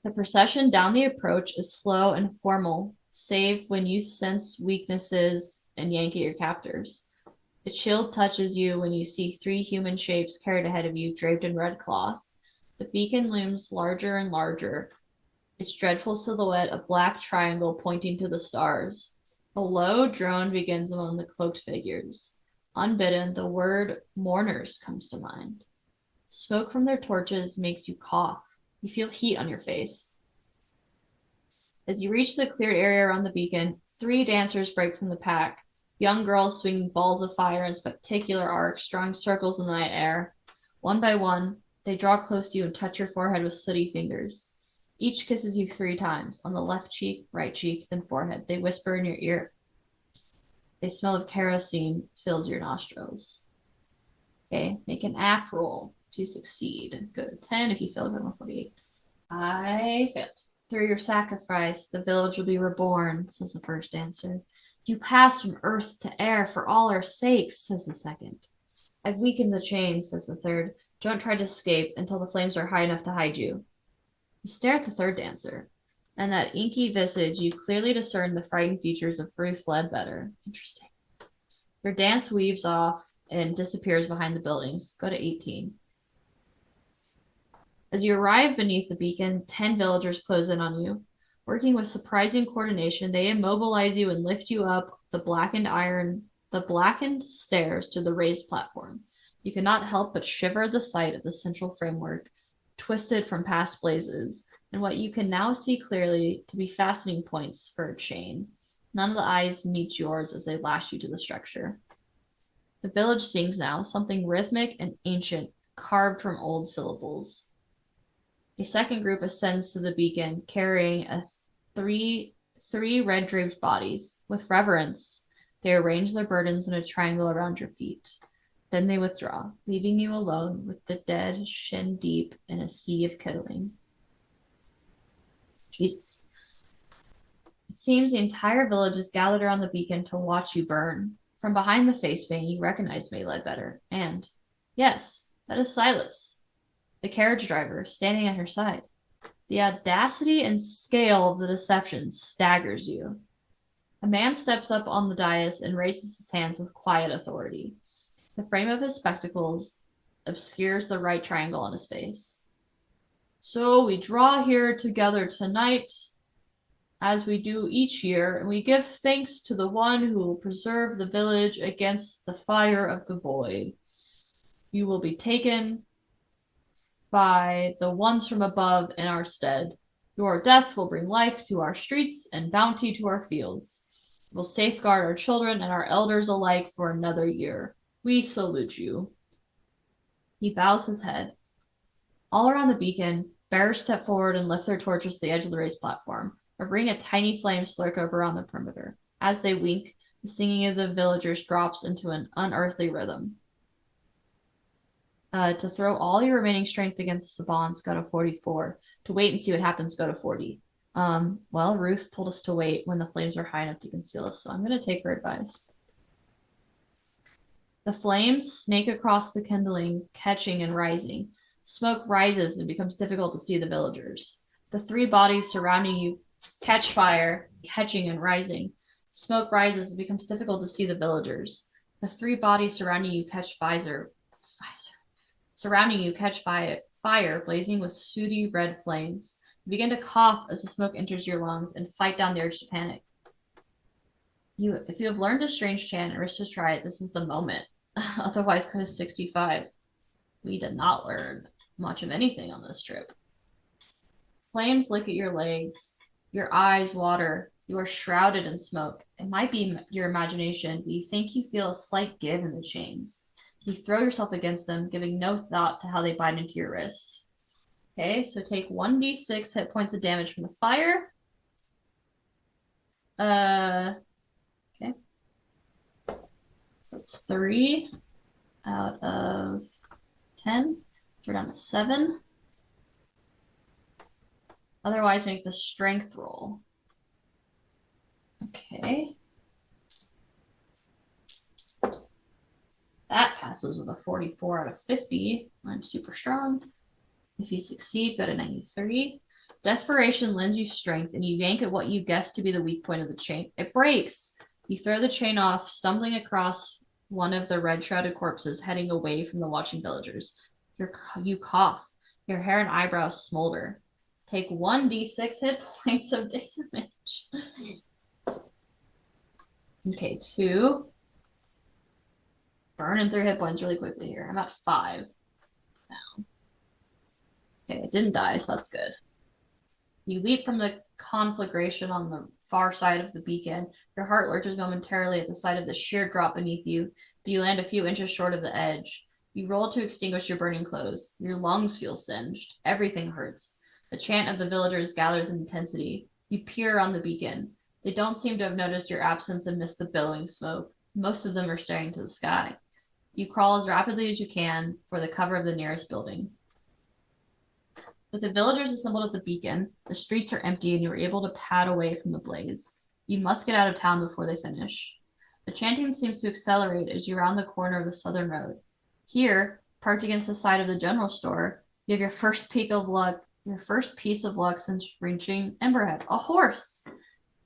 The procession down the approach is slow and formal, save when you sense weaknesses and yank at your captors. A chill touches you when you see three human shapes carried ahead of you, draped in red cloth. The beacon looms larger and larger, its dreadful silhouette a black triangle pointing to the stars. A low drone begins among the cloaked figures. Unbidden, the word mourners comes to mind. Smoke from their torches makes you cough. You feel heat on your face. As you reach the cleared area around the beacon, three dancers break from the pack. Young girls swinging balls of fire in spectacular arcs, drawing circles in the night air. One by one, they draw close to you and touch your forehead with sooty fingers. Each kisses you 3 times, on the left cheek, right cheek, then forehead. They whisper in your ear. The smell of kerosene fills your nostrils. Okay, make an act roll to succeed. Go to 10 if you fail, go to 148. I failed. Through your sacrifice, the village will be reborn, says the first dancer. You pass from earth to air for all our sakes, says the second. I've weakened the chain, says the third. Don't try to escape until the flames are high enough to hide you. You stare at the third dancer, and that inky visage, you clearly discern the frightened features of Ruth Ledbetter. Interesting. Your dance weaves off and disappears behind the buildings. Go to 18. As you arrive beneath the beacon, 10 villagers close in on you. Working with surprising coordination, they immobilize you and lift you up the blackened stairs to the raised platform. You cannot help but shiver at the sight of the central framework, twisted from past blazes. and what you can now see clearly to be fastening points for a chain. None of the eyes meet yours as they lash you to the structure. The village sings now, something rhythmic and ancient, carved from old syllables. A second group ascends to the beacon, carrying three red draped bodies. With reverence, they arrange their burdens in a triangle around your feet. Then they withdraw, leaving you alone with the dead shin deep in a sea of kindling. Jesus. It seems the entire village is gathered around the beacon to watch you burn. From behind the face paint, you recognize May Ledbetter. And, yes, that is Silas, the carriage driver, standing at her side. The audacity and scale of the deception staggers you. A man steps up on the dais and raises his hands with quiet authority. The frame of his spectacles obscures the right triangle on his face. So we draw here together tonight, as we do each year, and we give thanks to the one who will preserve the village against the fire of the void. You will be taken by the ones from above in our stead. Your death will bring life to our streets and bounty to our fields. It will safeguard our children and our elders alike for another year. We salute you. He bows his head. All around the beacon, bearers step forward and lift their torches to the edge of the raised platform. A ring of tiny flames lurk around the perimeter. As they wink, the singing of the villagers drops into an unearthly rhythm. To throw all your remaining strength against the bonds, go to 44. To wait and see what happens, go to 40. Well, Ruth told us to wait when the flames were high enough to conceal us, so I'm going to take her advice. The flames snake across the kindling, catching and rising. Smoke rises and it becomes difficult to see the villagers. The three bodies surrounding you catch fire, catching and rising. Smoke rises and it becomes difficult to see the villagers. The three bodies surrounding you catch fire, blazing with sooty red flames. You begin to cough as the smoke enters your lungs and fight down the urge to panic. If you have learned a strange chant and wish to try it, this is the moment. Otherwise, go to 65. We did not learn much of anything on this trip. Flames lick at your legs. Your eyes water. You are shrouded in smoke. It might be your imagination, but you think you feel a slight give in the chains. You throw yourself against them, giving no thought to how they bite into your wrist. Okay, so take 1d6 hit points of damage from the fire. Okay. So it's 3 out of 10. We're down to 7. Otherwise, make the strength roll. Okay. That passes with a 44 out of 50. I'm super strong. If you succeed, go to 93. Desperation lends you strength, and you yank at what you guess to be the weak point of the chain. It breaks. You throw the chain off, stumbling across one of the red-shrouded corpses, heading away from the watching villagers. You cough. Your hair and eyebrows smolder. Take 1d6 hit points of damage. Okay, 2. Burning through hit points really quickly here. I'm at 5 now. Okay, it didn't die, so that's good. You leap from the conflagration on the far side of the beacon. Your heart lurches momentarily at the sight of the sheer drop beneath you, but you land a few inches short of the edge. You roll to extinguish your burning clothes. Your lungs feel singed. Everything hurts. The chant of the villagers gathers in intensity. You peer on the beacon. They don't seem to have noticed your absence amidst the billowing smoke. Most of them are staring to the sky. You crawl as rapidly as you can for the cover of the nearest building. With the villagers assembled at the beacon, the streets are empty and you are able to pad away from the blaze. You must get out of town before they finish. The chanting seems to accelerate as you round the corner of the southern road. Here, parked against the side of the general store, you have your first piece of luck since reaching Emberhead. A horse!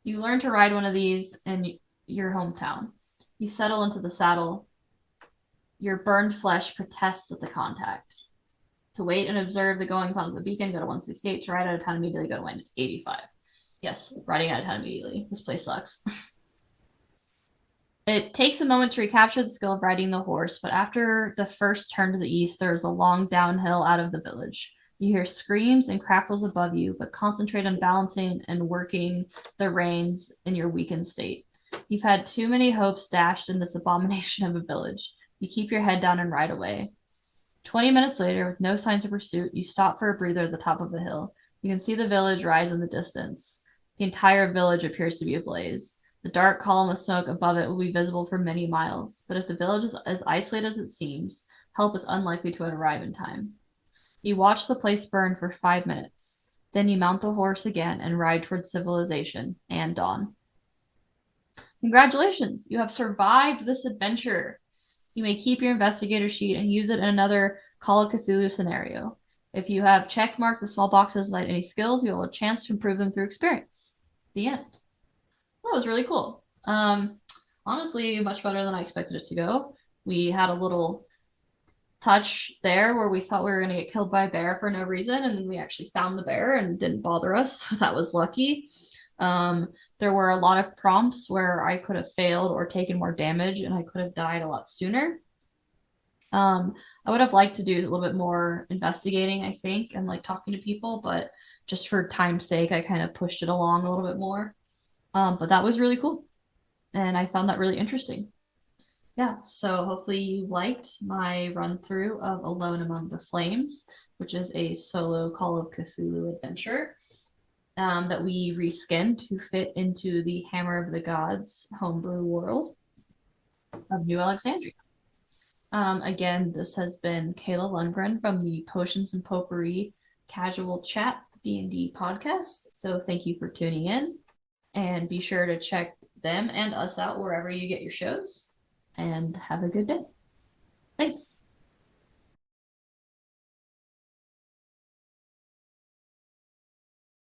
You learn to ride one of these in your hometown. You settle into the saddle. Your burned flesh protests at the contact. To wait and observe the goings-on of the beacon, go to 168. To ride out of town immediately, go to 185. Yes, riding out of town immediately. This place sucks. It takes a moment to recapture the skill of riding the horse, but after the first turn to the east, there is a long downhill out of the village. You hear screams and crackles above you, but concentrate on balancing and working the reins in your weakened state. You've had too many hopes dashed in this abomination of a village. You keep your head down and ride away. 20 minutes later, with no signs of pursuit, you stop for a breather at the top of a hill. You can see the village rise in the distance. The entire village appears to be ablaze. The dark column of smoke above it will be visible for many miles, but if the village is as isolated as it seems, help is unlikely to arrive in time. You watch the place burn for 5 minutes. Then you mount the horse again and ride towards civilization and dawn. Congratulations! You have survived this adventure. You may keep your investigator sheet and use it in another Call of Cthulhu scenario. If you have check marked the small boxes like any skills, you will have a chance to improve them through experience. The end. That was really cool. Honestly, much better than I expected it to go. We had a little touch there where we thought we were going to get killed by a bear for no reason, and then we actually found the bear and didn't bother us, so that was lucky. There were a lot of prompts where I could have failed or taken more damage, and I could have died a lot sooner. I would have liked to do a little bit more investigating, I think, and like talking to people, but just for time's sake, I kind of pushed it along a little bit more. But that was really cool, and I found that really interesting. Yeah, so hopefully you liked my run through of Alone Among the Flames, which is a solo Call of Cthulhu adventure that we reskinned to fit into the Hammer of the Gods homebrew world of New Alexandria. Again, this has been Kayla Lundgren from the Potions and Potpourri Casual Chat D&D podcast. So thank you for tuning in, and be sure to check them and us out wherever you get your shows, and have a good day. Thanks.